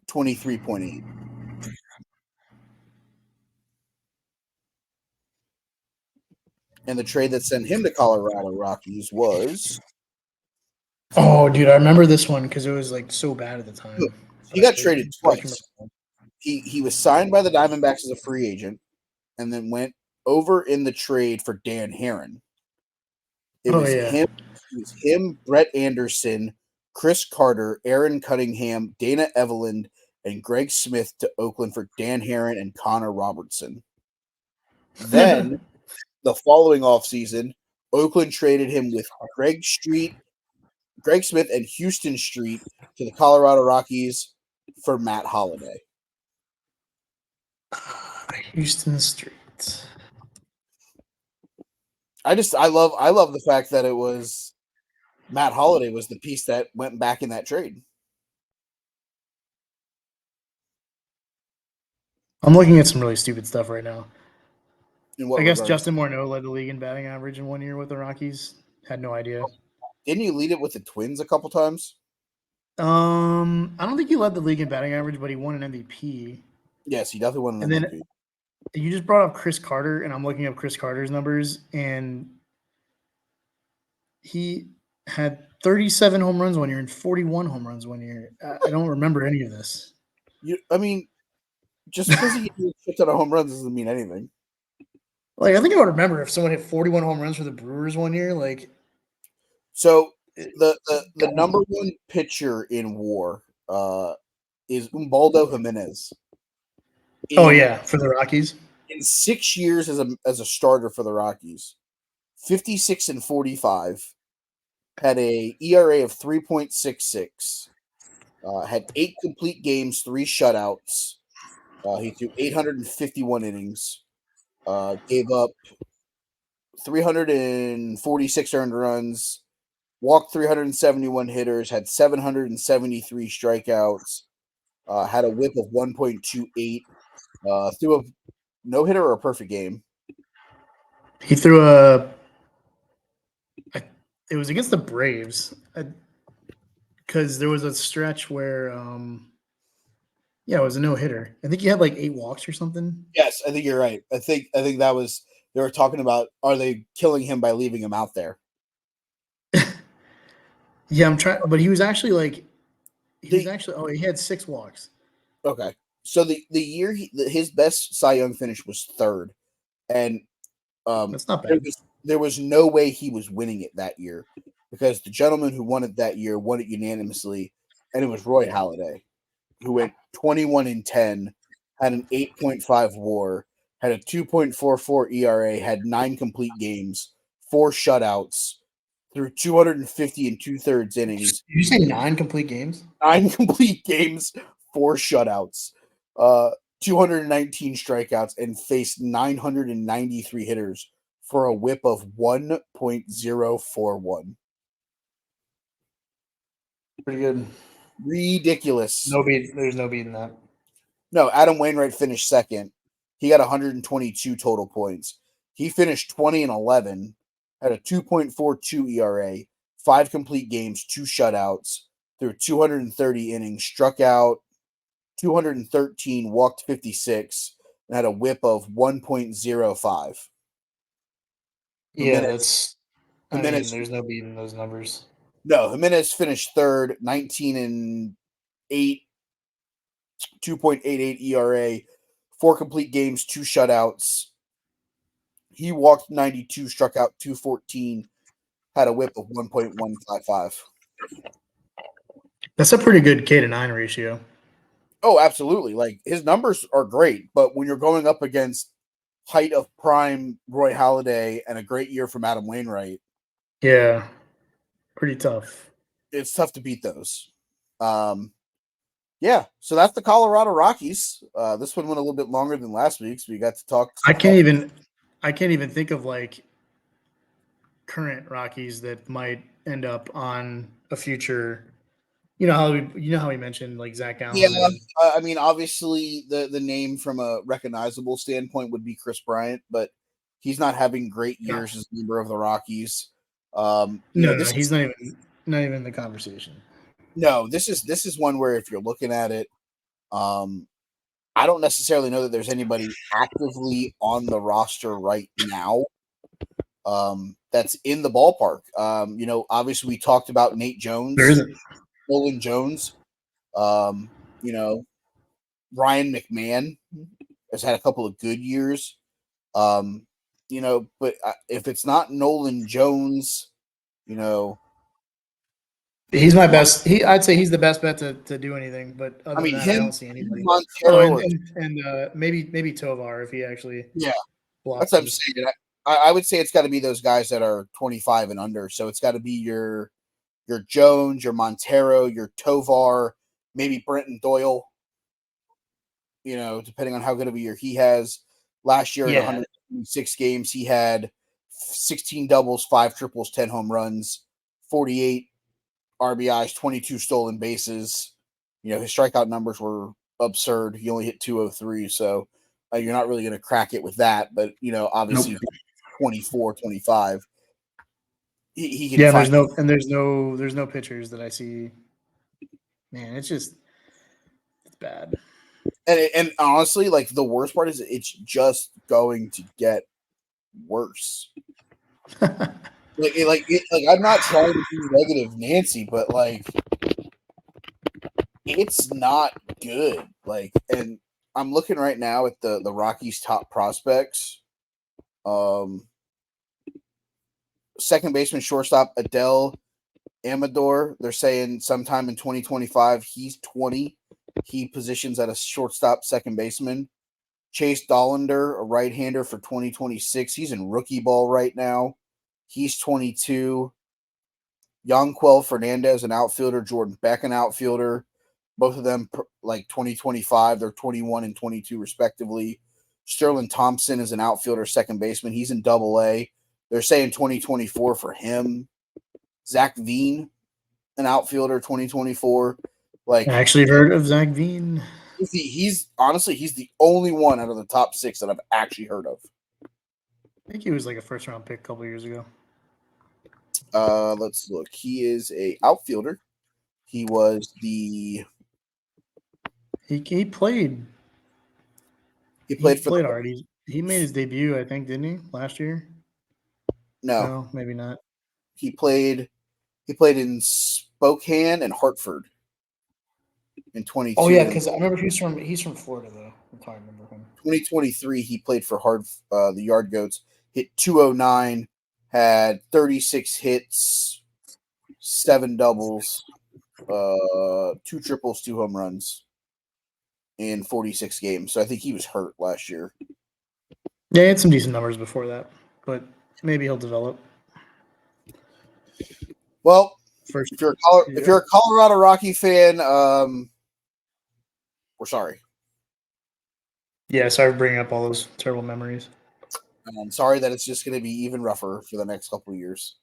S1: 23.8. And the trade that sent him to Colorado Rockies was
S2: Oh, dude, I remember this one because it was like so bad at the time.
S1: he got traded
S2: But I can
S1: twice.
S2: remember.
S1: He was signed by the Diamondbacks as a free agent, and then went over in the trade for Dan Herron. It
S2: Oh
S1: was
S2: yeah,
S1: him. It was him, Brett Anderson, Chris Carter, Aaron Cunningham, Dana Eveland, and Greg Smith to Oakland for Dan Herron and Connor Robertson. Then the following offseason, Oakland traded him with Greg Smith, and Houston Street to the Colorado Rockies for Matt Holliday.
S2: Houston Street.
S1: I love the fact that it was Matt Holliday was the piece that went back in that trade.
S2: I'm looking at some really stupid stuff right now.
S1: In what
S2: I guess
S1: regards?
S2: Justin Morneau led the league in batting average in 1 year with the Rockies. Had no idea.
S1: Didn't you lead it with the Twins a couple times?
S2: I don't think he led the league in batting average, but he won an MVP.
S1: Yes, he definitely won an
S2: And then
S1: MVP.
S2: you just brought up Chris Carter, and I'm looking up Chris Carter's numbers, and he had 37 home runs 1 year and 41 home runs 1 year. I don't remember any of this.
S1: I mean, just because he hit a shit ton of home runs doesn't mean anything.
S2: Like I think I would remember if someone hit 41 home runs for the Brewers 1 year. Like
S1: So
S2: it-
S1: the number one pitcher in WAR is Umbaldo Jimenez.
S2: oh
S1: In
S2: yeah, for the Rockies.
S1: in 6 years as a starter for the Rockies, 56 and 45, had a ERA of 3.66, had 8 complete games, 3 shutouts. He threw 851 innings, gave up 346 earned runs, walked 371 hitters, had 773 strikeouts, had a whip of 1.28, threw a no hitter or a perfect game.
S2: He threw a. It was against the Braves because there was a stretch where, yeah, it was a no hitter. I think he had like 8 walks or something.
S1: Yes, I think you're right. I think that was they were talking about are they killing him by leaving him out there?
S2: Yeah, I'm trying, but he was actually like,
S1: The
S2: oh, he had 6 walks.
S1: okay, so the year his best Cy Young finish was third, and
S2: That's not
S1: there
S2: bad.
S1: was no way he was winning it that year because the gentleman who won it that year won it unanimously, and it was Roy Halladay, who went 21 and 10, had an 8.5 WAR, had a 2.44 ERA, had 9 complete games, 4 shutouts, through 250 and 2/3 innings,
S2: Did you say 9 complete games?
S1: 9 complete games, 4 shutouts, 219 strikeouts, and faced 993 hitters for a whip of 1.041.
S2: Pretty good.
S1: Ridiculous.
S2: There's no beating that.
S1: No, Adam Wainwright finished second. He got 122 total points. He finished 20 and 11, had a 2.42 ERA, 5 complete games, 2 shutouts, threw 230 innings, struck out 213, walked 56, and had a whip of 1.05.
S2: Yeah,
S1: Jimenez, Jimenez,
S2: there's no beating those numbers.
S1: no, Jimenez finished third, 19 and 8, 2.88 ERA, 4 complete games, 2 shutouts. He walked 92, struck out 214, had a whip of 1.155.
S2: That's a pretty good K to 9 ratio.
S1: Oh, absolutely. Like his numbers are great, but when you're going up against height of prime Roy Halladay and a great year from Adam Wainwright,
S2: Yeah, pretty tough.
S1: it's tough to beat those. Um, yeah, so that's the Colorado Rockies. This one went a little bit longer than last week's. We got to talk
S2: I
S1: some
S2: can't
S1: health.
S2: even I can't even think of like current Rockies that might end up on a future. You know how we mentioned like Zach
S1: Yeah,
S2: Allen and
S1: I mean, obviously the name from a recognizable standpoint would be Chris Bryant, but he's not having great years as a member of the Rockies.
S2: no,
S1: This is
S2: he's not even in the conversation.
S1: no, this is one where if you're looking at it, um, I don't necessarily know that there's anybody actively on the roster right now that's in the ballpark. Obviously we talked about Nate
S2: There
S1: Jones,
S2: isn't.
S1: Nolan Jones, um, you know, Ryan McMahon has had a couple of good years. But if it's not Nolan Jones, you know,
S2: He's my
S1: Mon-
S2: best. I'd say he's the best bet to do anything. But
S1: I
S2: other than
S1: mean
S2: that, I don't
S1: him,
S2: see anybody. Oh,
S1: Montero,
S2: and maybe Tovar if he actually
S1: yeah, that's what I'm
S2: blossoms.
S1: saying. I would say it's got to be those guys that are 25 and under. So it's got to be your Jones, your Montero, your Tovar, maybe Brenton Doyle. Depending on how good of a year he has. Last year in
S2: Yeah,
S1: 106 games, he had 16 doubles, 5 triples, 10 home runs, 48 RBIs, 22 stolen bases. His strikeout numbers were absurd. He only hit 203, so you're not really going to crack it with that. But,
S2: nope.
S1: obviously 24, 25, he can
S2: Yeah, and
S1: find.
S2: there's no pitchers that I see. Man, it's bad.
S1: And honestly, like the worst part is it's just going to get worse. Like I'm not trying to be negative Nancy, but like it's not good. Like, and I'm looking right now at the Rockies' top prospects. Um, Second baseman, shortstop Adele Amador. They're saying sometime in 2025. He's 20. He positions at a shortstop, second baseman. Chase Dollander, a right-hander for 2026. He's in rookie ball right now. He's 22. Yonquel Fernandez, an outfielder. Jordan Beck, an outfielder. Both of them like 2025. They're 21 and 22 respectively. Sterling Thompson is an outfielder, second baseman. He's in Double A. They're saying 2024 for him. Zach Veen, an outfielder, 2024.
S2: I
S1: Like
S2: actually heard of Zach Veen.
S1: he's honestly he's the only one out of the top 6 that I've actually heard of.
S2: I think he was like a first round pick a couple years ago.
S1: Let's look. He is a outfielder. He was the
S2: He played.
S1: he
S2: He
S1: played for
S2: played
S1: the
S2: already. He made his debut, I think, didn't he? Last year?
S1: no.
S2: No, maybe not.
S1: He played in Spokane and Hartford in
S2: Oh
S1: 22
S2: yeah,
S1: and
S2: because I remember he's from Florida though. That's how I remember him.
S1: 2023 he played for the Yard Goats, hit 209, had 36 hits, 7 doubles, 2 triples, 2 home runs in 46 games. So I think he was hurt last year.
S2: Yeah, he had some decent numbers before that, but maybe he'll develop.
S1: Well,
S2: First,
S1: if you're a Colorado Rocky fan, we're sorry.
S2: yeah. Sorry for bringing up all those terrible memories.
S1: I'm sorry that it's just going to be even rougher for the next couple of years.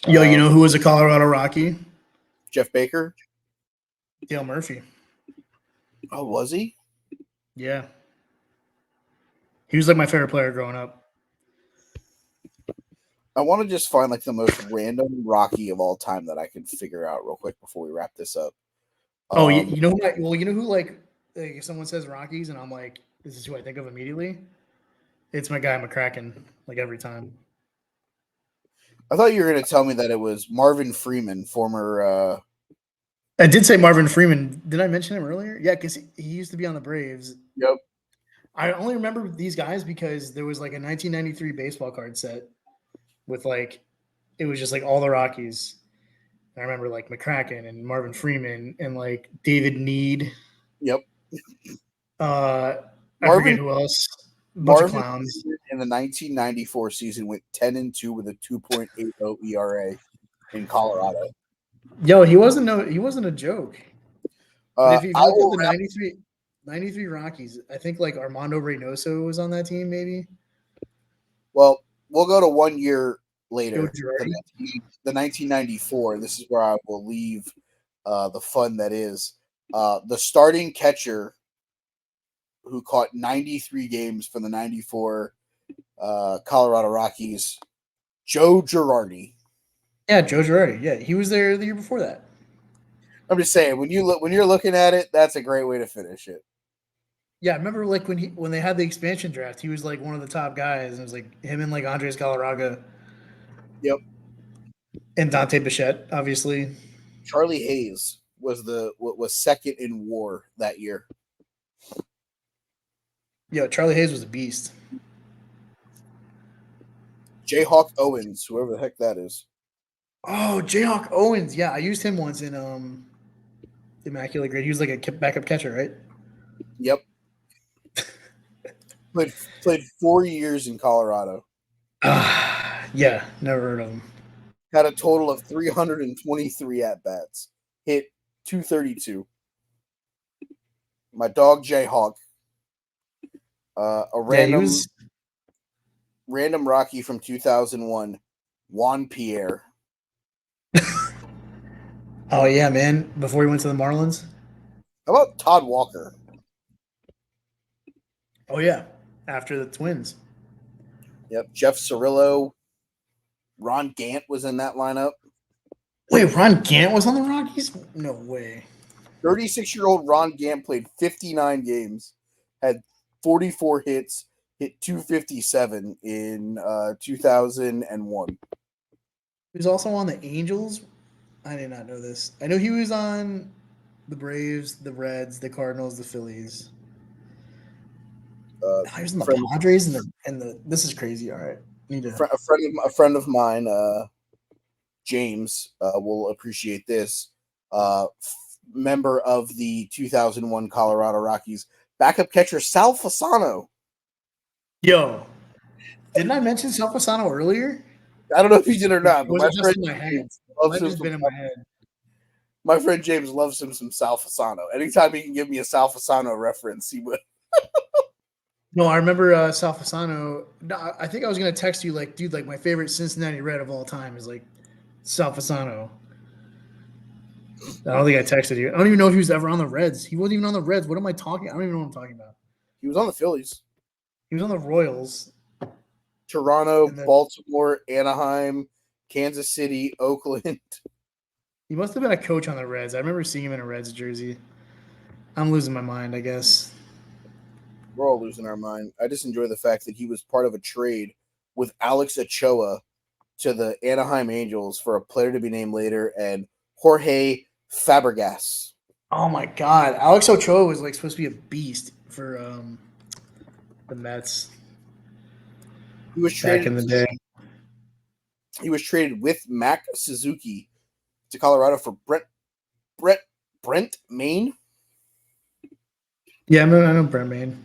S2: Yo, you know who was a Colorado Rocky?
S1: Jeff Baker.
S2: Dale Murphy.
S1: Oh, was he?
S2: Yeah, he was like my favorite player growing up.
S1: I want to just find like the most random Rocky of all time that I can figure out real quick before we wrap this up.
S2: Oh, you know who? You know who? Like, if someone says Rockies, and I'm like, this is who I think of immediately. It's my guy McCracken. Like every time.
S1: I thought you were going to tell me that it was Marvin Freeman, former.
S2: I did say Marvin Freeman. Did I mention him earlier? Yeah, because he used to be on the Braves.
S1: Yep.
S2: I only remember these guys because there was like a 1993 baseball card set with like it was just like all the Rockies. And I remember like McCracken and Marvin Freeman and like David Need.
S1: Yep.
S2: I forget
S1: Marvin
S2: who else. A bunch of
S1: Marvin
S2: clowns.
S1: in the 1994 season went 10-2 with a 2.80 ERA in Colorado.
S2: Yo, he wasn't a joke. But if you
S1: I
S2: look at
S1: will
S2: the 93 Rockies, I think like Armando Reynoso was on that team, maybe.
S1: Well, we'll go to 1 year
S2: Joe
S1: later,
S2: Girardi.
S1: the 1994. This is where I will leave the fun that is. The starting catcher who caught 93 games for the 94 Colorado Rockies, Joe Girardi.
S2: Yeah, Joe Girardi. Yeah, he was there the year before that.
S1: I'm just saying when you're looking at it, that's a great way to finish it.
S2: Yeah, I remember like when they had the expansion draft, he was like one of the top guys. And it was like him and like Andres Galarraga.
S1: Yep.
S2: And Dante Bichette, obviously.
S1: Charlie Hayes was second in WAR that year.
S2: Yeah, Charlie Hayes was a beast.
S1: Jayhawk Owens, whoever the heck that is.
S2: Oh, Jayhawk Owens. Yeah, I used him once in Immaculate Grade. He was like a backup catcher, right?
S1: Yep. Played 4 years in Colorado.
S2: Yeah, never heard of him.
S1: Had a total of 323 at bats. Hit 232. My dog Jayhawk. A
S2: Yeah, he was.
S1: random Rocky from 2001, Juan Pierre.
S2: Oh yeah, man! Before he went to the Marlins.
S1: How about Todd Walker?
S2: Oh yeah, after the Twins.
S1: Yep. Jeff Cirillo. Ron Gant was in that lineup.
S2: Wait, Ron Gant was on the Rockies? No way.
S1: 36-year-old Ron Gant played 59 games, had 44 hits, hit 257 in 2001.
S2: He was also on the Angels. I did not know this. I know he was on the Braves, the Reds, the Cardinals, the Phillies. He was in the Padres and the. This is crazy. All right, need to.
S1: A friend of mine, James, will appreciate this. Member of the 2001 Colorado Rockies, backup catcher Sal Fasano.
S2: Yo, didn't I mention Sal Fasano earlier?
S1: I don't know if he did or not, but
S2: Was it just in my head? Might have just been in my head.
S1: My friend James loves him some Sal Fasano. Anytime he can give me a Sal Fasano reference, he would.
S2: No, I remember Sal Fasano. No, I think I was gonna text you like, dude, like my favorite Cincinnati Red of all time is like Sal Fasano. I don't think I texted you. I don't even know if he was ever on the Reds. He wasn't even on the Reds. What am I talking? I don't even know what I'm talking about.
S1: He was on the Phillies.
S2: He was on the Royals.
S1: Toronto, Baltimore, Anaheim, Kansas City, Oakland.
S2: He must have been a coach on the Reds. I remember seeing him in a Reds jersey. I'm losing my mind, I guess.
S1: We're all losing our mind. I just enjoy the fact that he was part of a trade with Alex Ochoa to the Anaheim Angels for a player to be named later and Jorge Fabregas.
S2: Oh my God, Alex Ochoa was like supposed to be a beast for the Mets.
S1: He was traded
S2: back in the day.
S1: He was traded with Mac Suzuki to Colorado for Brent Maine.
S2: Yeah, I know Brent Maine.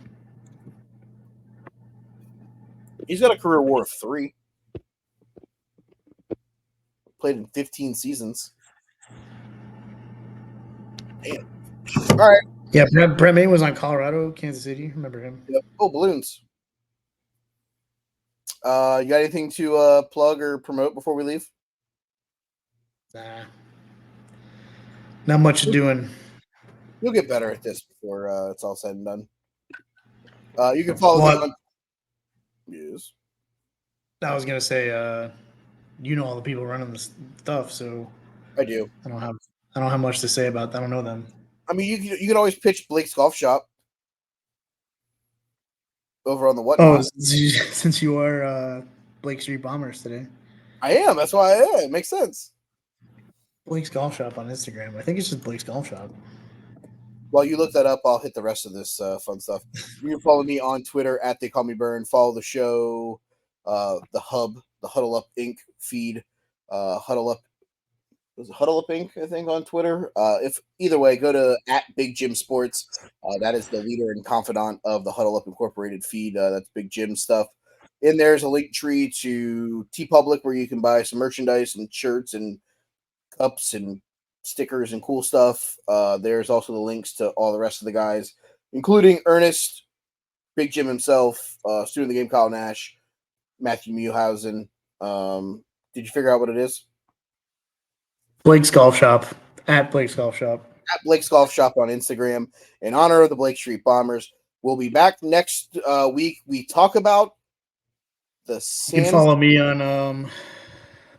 S1: He's got a career WAR of 3. Played in 15 seasons. Damn. All right.
S2: Yeah, Brent Maine was on Colorado, Kansas City. Remember him?
S1: Yep. Oh, balloons. You got anything to plug or promote before we leave?
S2: Nah. Not much doing.
S1: You'll get better at this before it's all said and done. You can follow me on. Yes.
S2: I was gonna say you know all the people running the stuff, so
S1: I do.
S2: I don't have much to say about that. I don't know them.
S1: I mean, you can always pitch Blake's Golf Shop over on the
S2: Oh,
S1: whatnot.
S2: since you are Blake Street Bombers today,
S1: I am. That's why I am. It makes sense.
S2: Blake's Golf Shop on Instagram. I think it's just Blake's Golf Shop.
S1: While you look that up, I'll hit the rest of this fun stuff. You can follow me on Twitter at They Call Me Burn. Follow the show, the Hub, the Huddle Up Inc. feed, Huddle Up. Was it Huddle Up Inc. I think on Twitter. If either way, go to at Big Jim Sports. That is the leader and confidant of the Huddle Up Incorporated feed. That's Big Jim stuff. And there's a link tree to T Public where you can buy some merchandise and shirts and cups and stickers and cool stuff. There's also the links to all the rest of the guys, including Ernest, Big Jim himself, student of the game Kyle Nash, Matthew Muhausen. Did you figure out what it is?
S2: Blake's Golf Shop at Blake's Golf Shop.
S1: At Blake's Golf Shop on Instagram in honor of the Blake Street Bombers. We'll be back next week. We talk about the
S2: You can follow me on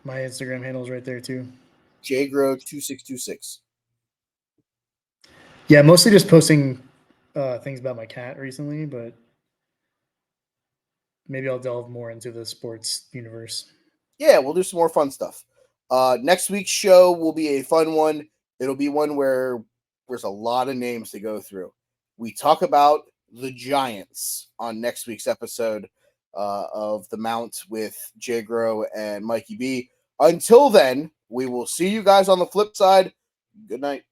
S2: my Instagram handles right there too.
S1: JGrow2626.
S2: Yeah, mostly just posting things about my cat recently, but maybe I'll delve more into the sports universe.
S1: Yeah, we'll do some more fun stuff. Next week's show will be a fun one. It'll be one where there's a lot of names to go through. We talk about the Giants on next week's episode of The Mount with Jay Grow and Mikey B. Until then, we will see you guys on the flip side. Good night.